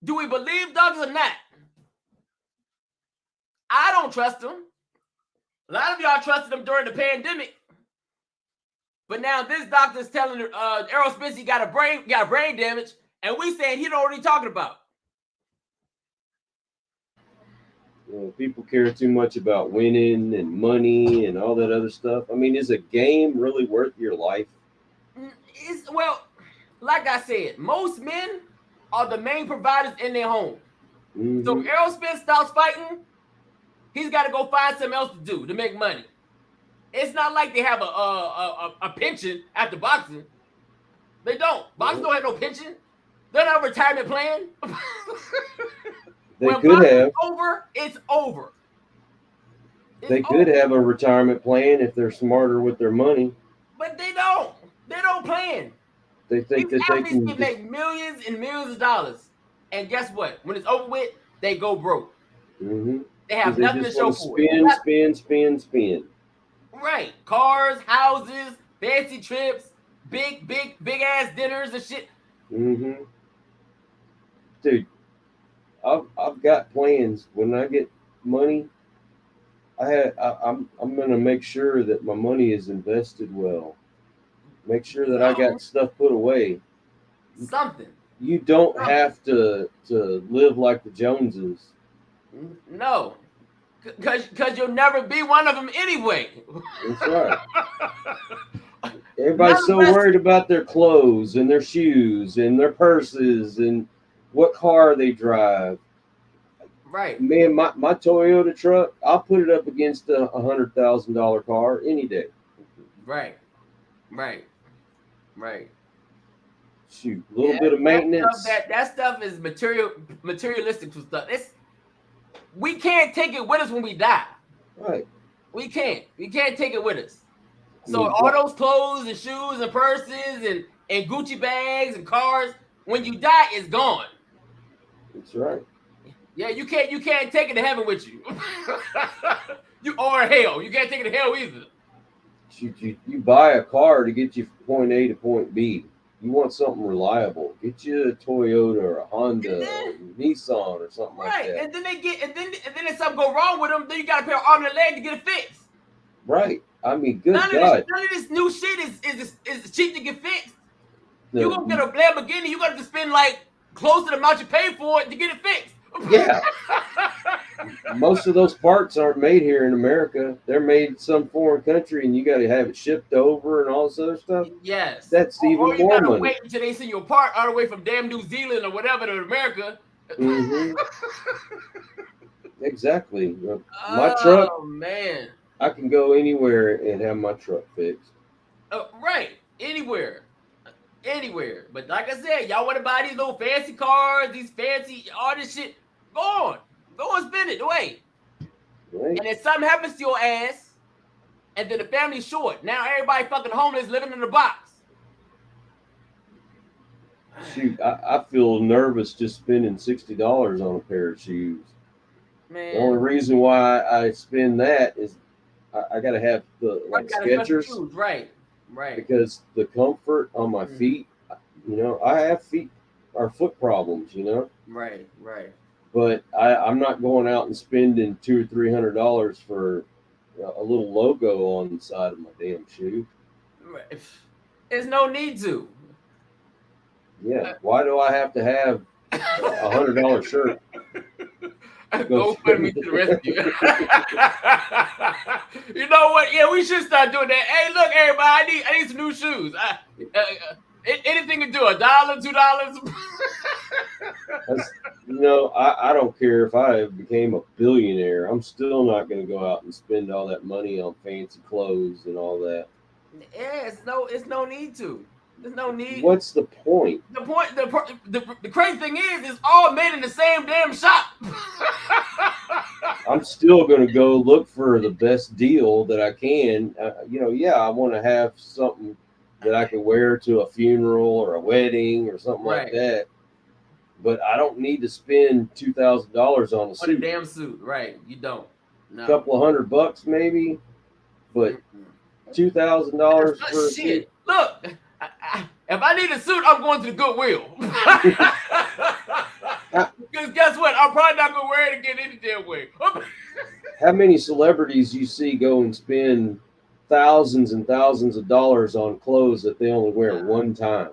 Do we believe doctors or not? I don't trust them. A lot of y'all trusted them during the pandemic, but now this doctor's telling Errol Spence he got brain damage, and we saying he don't know what he's talking about. People care too much about winning and money and all that other stuff. I mean, is a game really worth your life? Well, like I said, most men are the main providers in their home. Mm-hmm. So if Errol Spence stops fighting, he's got to go find something else to do to make money. It's not like they have a pension after boxing. They don't. Boxers don't have no pension. They don't have a retirement plan. They could have. It's over. They could have a retirement plan if they're smarter with their money. But they don't. They don't plan. They think that they can make millions and millions of dollars. And guess what? When it's over with, they go broke. Mm-hmm. They have nothing to show for it. Spin. Right. Cars, houses, fancy trips, big ass dinners and shit. Mm-hmm. Dude, I've got plans. When I get money, I'm gonna make sure that my money is invested well. Make sure that I got stuff put away. Something. You don't have to live like the Joneses. No. Because you'll never be one of them anyway. That's right. Everybody's so worried about their clothes and their shoes and their purses and what car they drive. Right. Man, my Toyota truck, I'll put it up against a $100,000 car any day. Right. Shoot, a little bit of maintenance. That stuff is materialistic stuff. We can't take it with us when we die. Right. We can't take it with us. So all those clothes and shoes and purses and Gucci bags and cars, when you die, it's gone. That's right. Yeah, you can't take it to heaven with you. Or hell. You can't take it to hell either. You buy a car to get you from point A to point B. You want something reliable. Get you a Toyota or a Honda, or Nissan, or something like that. Right, and then if something go wrong with them, then you got to pay an arm and a leg to get it fixed. Right. I mean, good God. None of this new shit is cheap to get fixed. You gonna get a Lamborghini, you got to spend like close to the amount you pay for it to get it fixed. Yeah. Most of those parts aren't made here in America. They're made in some foreign country, and you got to have it shipped over and all this other stuff. Yes. That's even more money. Or you got to wait until they send you a part all the way from damn New Zealand or whatever to America. Mm-hmm. Exactly. My truck. Oh, man. I can go anywhere and have my truck fixed. Right. Anywhere. But like I said, y'all want to buy these little fancy cars, all this shit. Go and spend it. Wait. Right. And if something happens to your ass, and then the family's short, now everybody fucking homeless living in a box. Shoot, I feel nervous just spending $60 on a pair of shoes. Man. The only reason why I spend that is I got to have the Skechers. Right. Because the comfort on my feet, I have foot problems, Right. But I'm not going out and spending $200 or $300 for a little logo on the side of my damn shoe. There's no need to. Yeah. Why do I have to have a $100 shirt? Go put me to the rescue. You know what? Yeah, we should start doing that. Hey, look, everybody, I need some new shoes. Anything to do, $1, $2. I don't care if I became a billionaire. I'm still not going to go out and spend all that money on fancy clothes and all that. Yeah, it's no need to. There's no need. What's the point? The crazy thing is, it's all made in the same damn shop. I'm still going to go look for the best deal that I can. I want to have something that I can wear to a funeral or a wedding or something like that. But I don't need to spend $2,000 on a suit. On a damn suit, right? You don't. No. A couple of $100 maybe, but $2,000 for a suit. Look. If I need a suit, I'm going to the Goodwill. Because guess what? I'm probably not gonna wear it again any damn way. How many celebrities you see go and spend thousands and thousands of dollars on clothes that they only wear one time?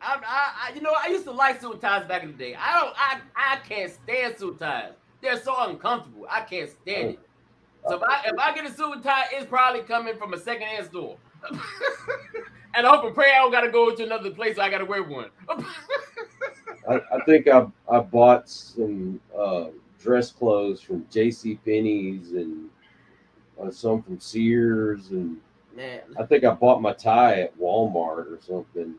I used to like suit ties back in the day. I can't stand suit ties. They're so uncomfortable. I can't stand it. So if I get a suit and tie, it's probably coming from a secondhand store. And I hope and pray I don't got to go to another place. So I got to wear one. I think I bought some dress clothes from JCPenney's and some from Sears, and Man, I think I bought my tie at Walmart or something.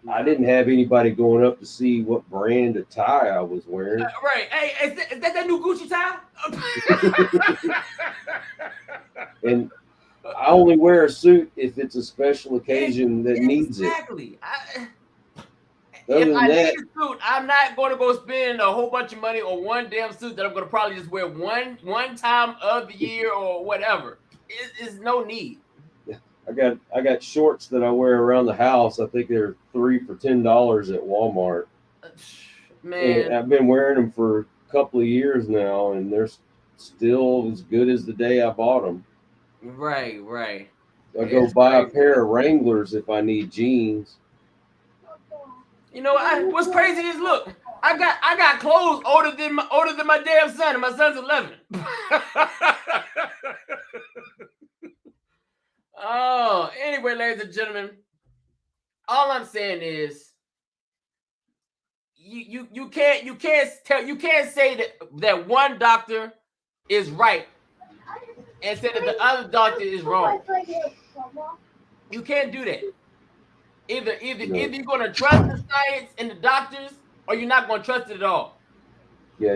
I didn't have anybody going up to see what brand of tie I was wearing. Right. Hey, is that new Gucci tie? And I only wear a suit if it's a special occasion that needs it. Exactly. Other If than I that, need a suit, I'm not going to go spend a whole bunch of money on one damn suit that I'm going to probably just wear one time of the year or whatever. It's no need. I got shorts that I wear around the house. I think they're 3 for $10 at Walmart. Man, And I've been wearing them for a couple of years now, and they're still as good as the day I bought them. right. I go buy a pair of Wranglers if I need jeans. You know, what's crazy is look, I got clothes older than my damn son, and my son's 11. Oh, anyway, ladies and gentlemen, all I'm saying is you can't say that one doctor is right and say that the other doctor is wrong. You can't do that. Either you're gonna trust the science and the doctors, or you're not gonna trust it at all. Yeah,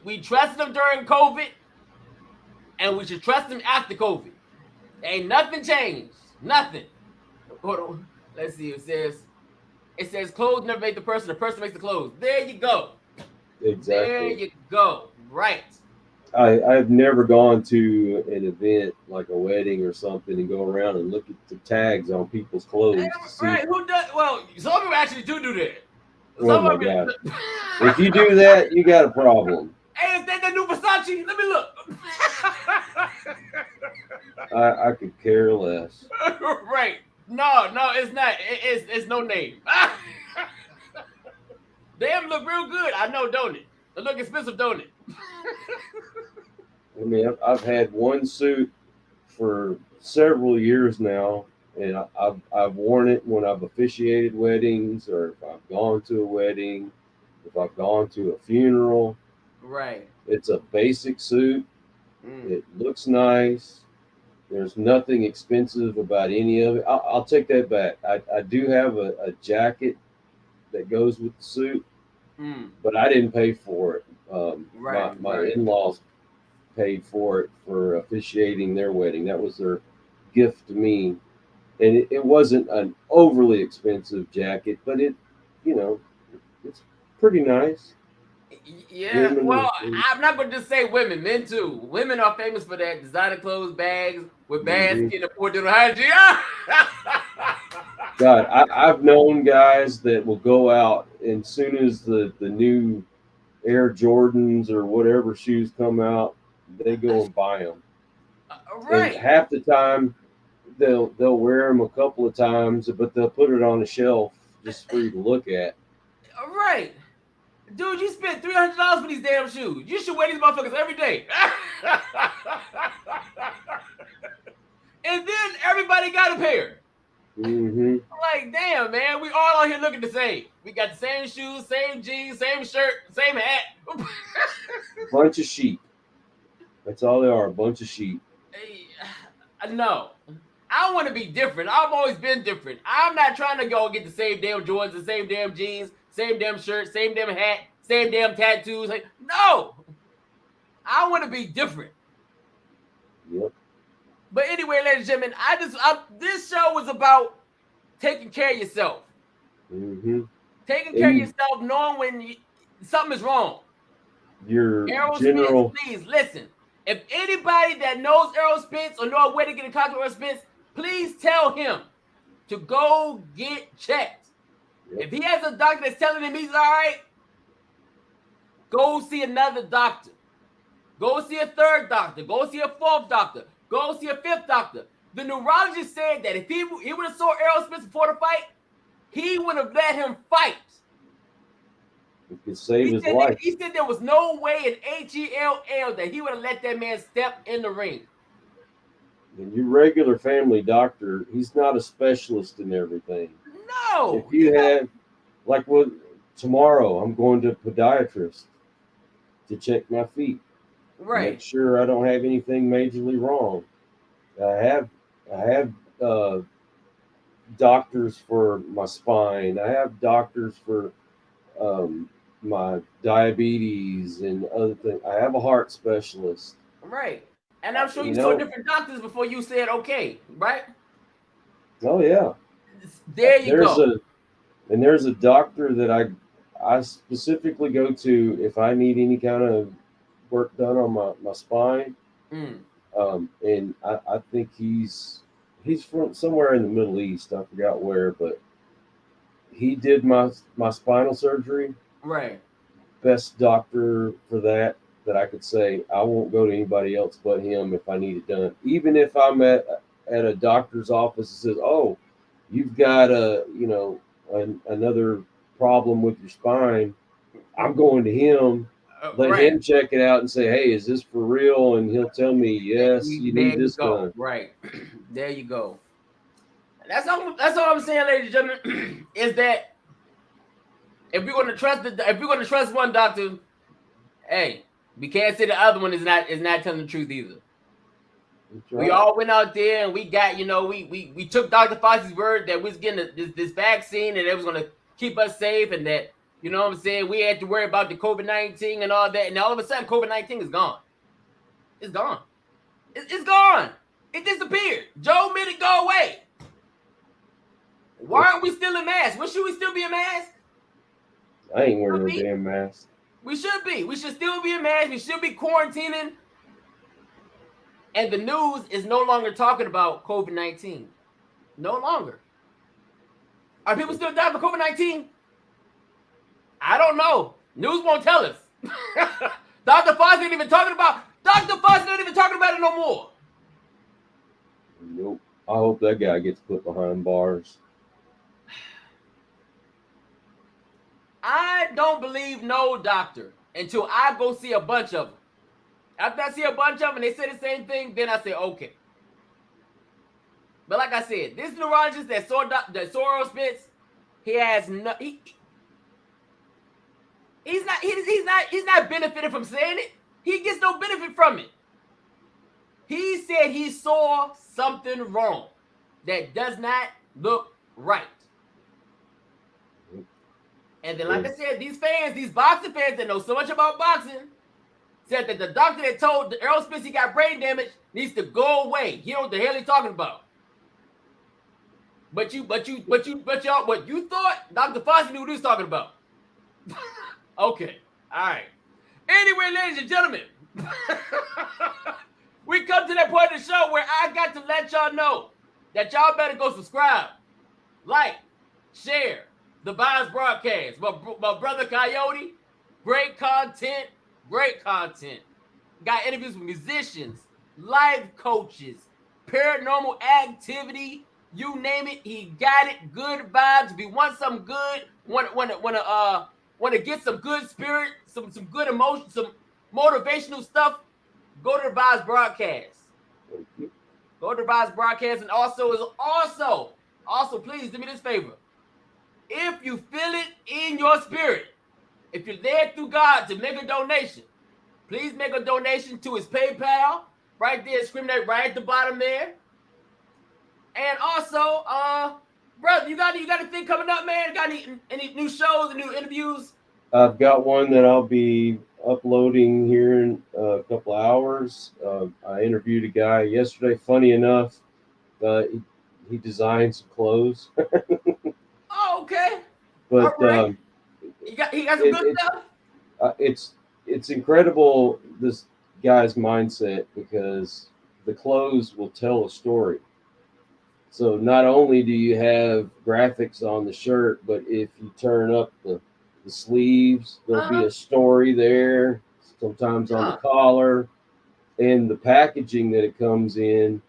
we trusted them during COVID, and we should trust them after COVID. Ain't nothing changed. Nothing. Hold on. Let's see. It says clothes never make the person makes the clothes. There you go. Exactly. There you go. Right. I've never gone to an event like a wedding or something and go around and look at the tags on people's clothes. Right. Who does? Well, some people actually do that. Oh my God. If you do that, you got a problem. Hey, is that the new Versace? Let me look. I could care less. Right. No, it's not. It's no name. Damn, look real good. I know, don't it? It look expensive, don't it? I mean, I've had one suit for several years now, and I've worn it when I've officiated weddings, or if I've gone to a wedding, if I've gone to a funeral. Right. It's a basic suit. It looks nice. There's nothing expensive about any of it. I'll take that back. I do have a jacket that goes with the suit, but I didn't pay for it. My in-laws paid for it for officiating their wedding. That was their gift to me. And it wasn't an overly expensive jacket, but it's pretty nice. Yeah, well, I'm not going to just say women, men too. Women are famous for that designer clothes, bags with basket and poor dental hygiene. God, I've known guys that will go out, and as soon as the new Air Jordans or whatever shoes come out, they go and buy them. Right. And half the time, they'll wear them a couple of times, but they'll put it on a shelf just for you to look at. Right. Dude, you spent $300 for these damn shoes. You should wear these motherfuckers every day. And then everybody got a pair. Mm-hmm. Like, damn, man, we all out here looking the same. We got the same shoes, same jeans, same shirt, same hat. Bunch of sheep. That's all they are, a bunch of sheep. No. I don't want to be different. I've always been different. I'm not trying to go get the same damn Jordans, the same damn jeans, same damn shirt, same damn hat, same damn tattoos. Like, no. I want to be different. Yep. But anyway, ladies and gentlemen, this show was about taking care of yourself. Mm-hmm. Taking care of yourself, knowing when something is wrong. Your Errol general... Spence, please listen. If anybody that knows Errol Spence or know a way to get in contact with Errol Spence, please tell him to go get checked. Yep. If he has a doctor that's telling him he's all right, go see another doctor. Go see a third doctor. Go see a fourth doctor. Go see a fifth doctor. The neurologist said that if he would have saw Errol Spence before the fight, he would have let him fight. It could save his life. He said there was no way in HELL that he would have let that man step in the ring. And your regular family doctor, he's not a specialist in everything. No. If you have, like, what tomorrow, I'm going to a podiatrist to check my feet. Right. Make sure I don't have anything majorly wrong. I have doctors for my spine. I have doctors for my diabetes and other things. I have a heart specialist. Right. And I'm sure you saw different doctors before you said okay, right? Oh yeah. There you go. There's a doctor that I specifically go to if I need any kind of work done on my spine. And I think he's from somewhere in the Middle East. I forgot where, but he did my spinal surgery. Right. Best doctor for that I could say. I won't go to anybody else but him if I need it done. Even if I'm at a doctor's office and says, "Oh, you've got another problem with your spine," I'm going to him. Let him check it out and say, "Hey, is this for real?" And he'll tell me, "Yes, you need this done." Right. There you go. That's all I'm saying, ladies and gentlemen, is that if we're going to trust one doctor, hey, we can't say the other one is not telling the truth either. Right. We all went out there and we got, we took Dr. Fauci's word that we was getting this vaccine and it was going to keep us safe, and that, you know what I'm saying, we had to worry about the COVID-19 and all that, and all of a sudden COVID-19 is gone. It's gone. It's gone. It disappeared. Joe made it go away. Why aren't we still in masks? When should we still be in masks? I ain't wearing no damn mask. We should be. We should still be in masks. We should be quarantining. And the news is no longer talking about COVID-19. No longer. Are people still dying for COVID-19? I don't know. News won't tell us. Dr. Fauci ain't even talking about. Dr. Fauci not even talking about it no more. Nope. I hope that guy gets put behind bars. I don't believe no doctor until I go see a bunch of them. After I see a bunch of them and they say the same thing, then I say, okay. But like I said, this neurologist that saw Errol Spence, he has no, he's not benefiting from saying it. He gets no benefit from it. He said he saw something wrong that does not look right. And then, like I said, these boxing fans that know so much about boxing said that the doctor that told Errol Spence he got brain damage needs to go away. He don't know what the hell he's talking about. But you thought Dr. Fauci knew what he was talking about. Okay. All right. Anyway, ladies and gentlemen, we come to that point of the show where I got to let y'all know that y'all better go subscribe, like, share the Vibes broadcast. My brother Coyote, great content. Got interviews with musicians, life coaches, paranormal activity, you name it, he got it. Good vibes. If you want something good, want to get some good spirit, some good emotion, some motivational stuff, go to the Vibes broadcast. Go to the Vibes broadcast, and also please do me this favor. If you feel it in your spirit, if you're led through God to make a donation, please make a donation to his PayPal right there, screaming that right at the bottom there. And also, brother, you got anything coming up, man? Got any new shows and new interviews? I've got one that I'll be uploading here in a couple of hours. I interviewed a guy yesterday. Funny enough, he designed some clothes. Oh, okay. But right. He got some good stuff. It's incredible, this guy's mindset, because the clothes will tell a story. So not only do you have graphics on the shirt, but if you turn up the sleeves, there'll be a story there. Sometimes on the collar, and the packaging that it comes in.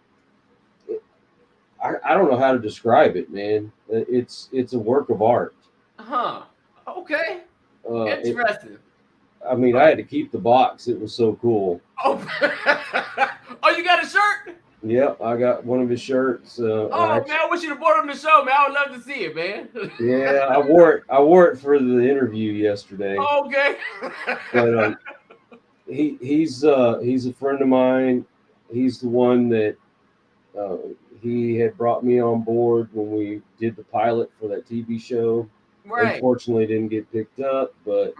I don't know how to describe it, man. It's a work of art. Okay. It, Interesting. I mean, I had to keep the box. It was so cool. Oh, oh, you got a shirt? Yep, I got one of his shirts. Man, I wish you'd have brought him to the show, man. I would love to see it, man. Yeah, I wore it. I wore it for the interview yesterday. Okay. But he's a friend of mine. He's the one that he had brought me on board when we did the pilot for that TV show. Right. Unfortunately, didn't get picked up, but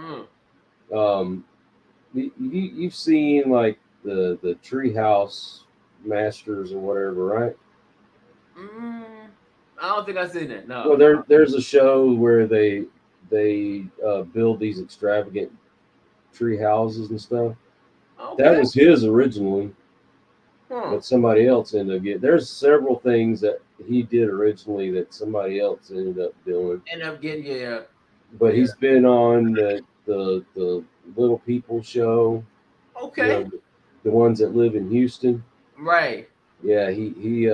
you've seen like the Treehouse Masters or whatever, right? I don't think I've seen that. No. Well, there's a show where they build these extravagant tree houses and stuff. Okay. That was his originally, but somebody else ended up getting. There's several things that he did originally that somebody else ended up doing. Yeah. But he's been on the Little People show. Okay. You know, the ones that live in Houston. Right. Yeah, he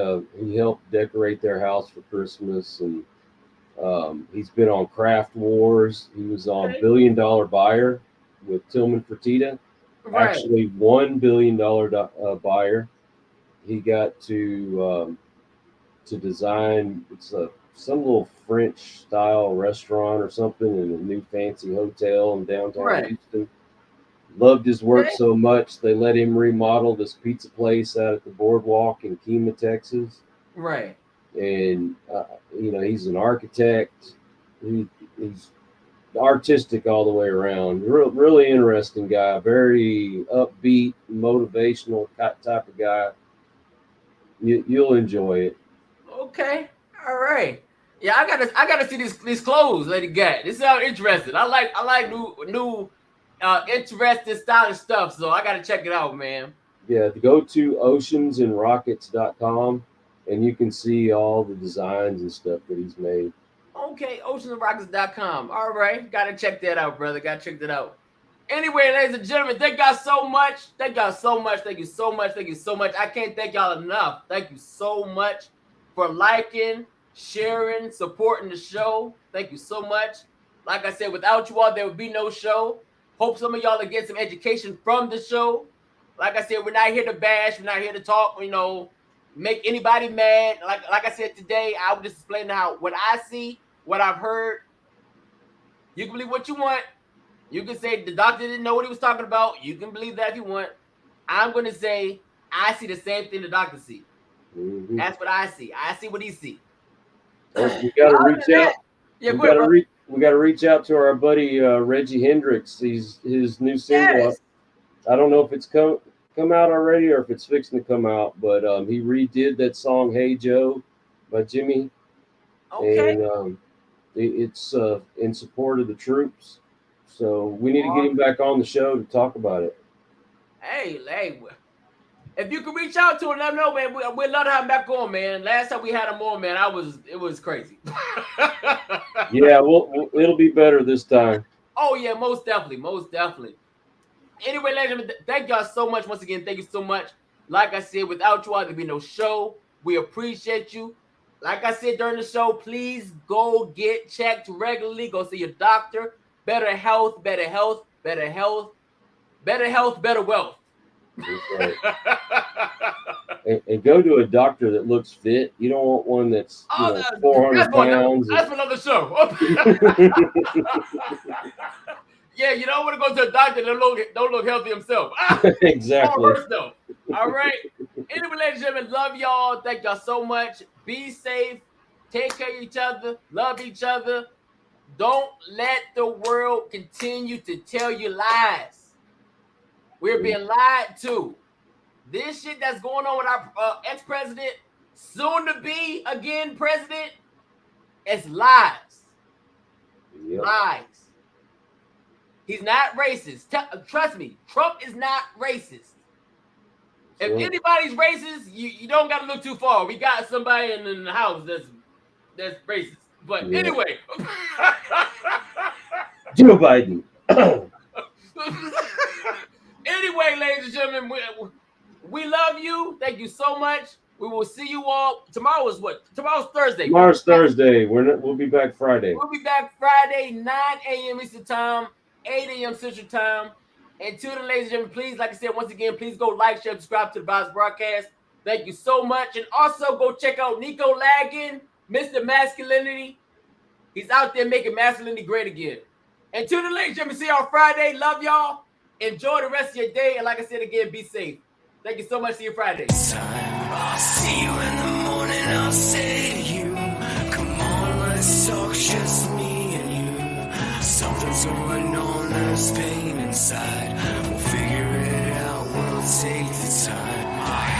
helped decorate their house for Christmas, and he's been on Craft Wars. He was on $1 Billion Buyer with Tillman Fertitta. Right. Actually, $1 billion buyer. He got to design. It's some little French style restaurant or something in a new fancy hotel in downtown Houston. Loved his work so much they let him remodel this pizza place out at the boardwalk in Kima, Texas. Right. And he's an architect. He's artistic all the way around. Really interesting guy. Very upbeat, motivational type of guy. You'll enjoy it. Okay. All right. Yeah, I gotta see these clothes that he got. This sounds interesting. I like new interesting stylish stuff, so I gotta check it out, man. Yeah, go to oceansandrockets.com and you can see all the designs and stuff that he's made. Okay, oceansandrockets.com. All right, gotta check that out, brother. Gotta check that out. Anyway, ladies and gentlemen, thank y'all so much. Thank y'all so much. Thank you so much. Thank you so much. I can't thank y'all enough. Thank you so much for liking, sharing, supporting the show. Thank you so much. Like I said, without you all, there would be no show. Hope some of y'all will get some education from the show. Like I said, we're not here to bash. We're not here to talk, make anybody mad. Like I said today, I was just explaining how what I see, what I've heard. You can believe what you want. You can say the doctor didn't know what he was talking about. You can believe that if you want. I'm going to say I see the same thing the doctor see. Mm-hmm. That's what I see. I see what he see. We got to reach out. Yeah, we got to reach out to our buddy Reggie Hendricks. His new single. Yes. I don't know if it's come out already or if it's fixing to come out, but he redid that song "Hey Joe" by Jimmy. Okay. And it's in support of the troops. So we need to get him back on the show to talk about it. Hey, if you can reach out to him, let him know, man. We'd love to have him back on, man. Last time we had him on, man, it was crazy. Yeah, it'll be better this time. Oh yeah, most definitely. Anyway, ladies and gentlemen, thank y'all so much once again. Thank you so much. Like I said, without you all, there'd be no show. We appreciate you. Like I said during the show, please go get checked regularly. Go see your doctor. Better health, better wealth. Right. and go to a doctor that looks fit. You don't want one that's 400 pounds. That's for another show. Yeah, you don't want to go to a doctor that don't look healthy himself. Exactly. All right. Anyway, ladies and gentlemen, love y'all. Thank y'all so much. Be safe. Take care of each other. Love each other. Don't let the world continue to tell you lies. We're being lied to. This shit that's going on with our ex-president, soon to be again president, it's lies. Yep. Lies. He's not racist. Trust me, Trump is not racist. If anybody's racist, you don't got to look too far. We got somebody in the house that's racist. But anyway. Joe Biden. Anyway, ladies and gentlemen, we love you. Thank you so much. We will see you all. Tomorrow is what? Tomorrow's Thursday. Tomorrow's Thursday. We'll be back Friday. We'll be back Friday, 9 a.m. Eastern Time, 8 a.m. Central Time. And to the ladies and gentlemen, please, like I said, once again, please go like, share, subscribe to the Vibes Broadcast. Thank you so much. And also go check out Nico Laggin, Mr. Masculinity. He's out there making masculinity great again. And to the ladies and gentlemen, see y'all Friday. Love y'all. Enjoy the rest of your day. And like I said again, be safe. Thank you so much. See you Friday. I'll see you in the morning, I'll say to you, come on, let's talk, just me and you. Something's going on, there's pain inside. We'll figure it out, we'll take the time.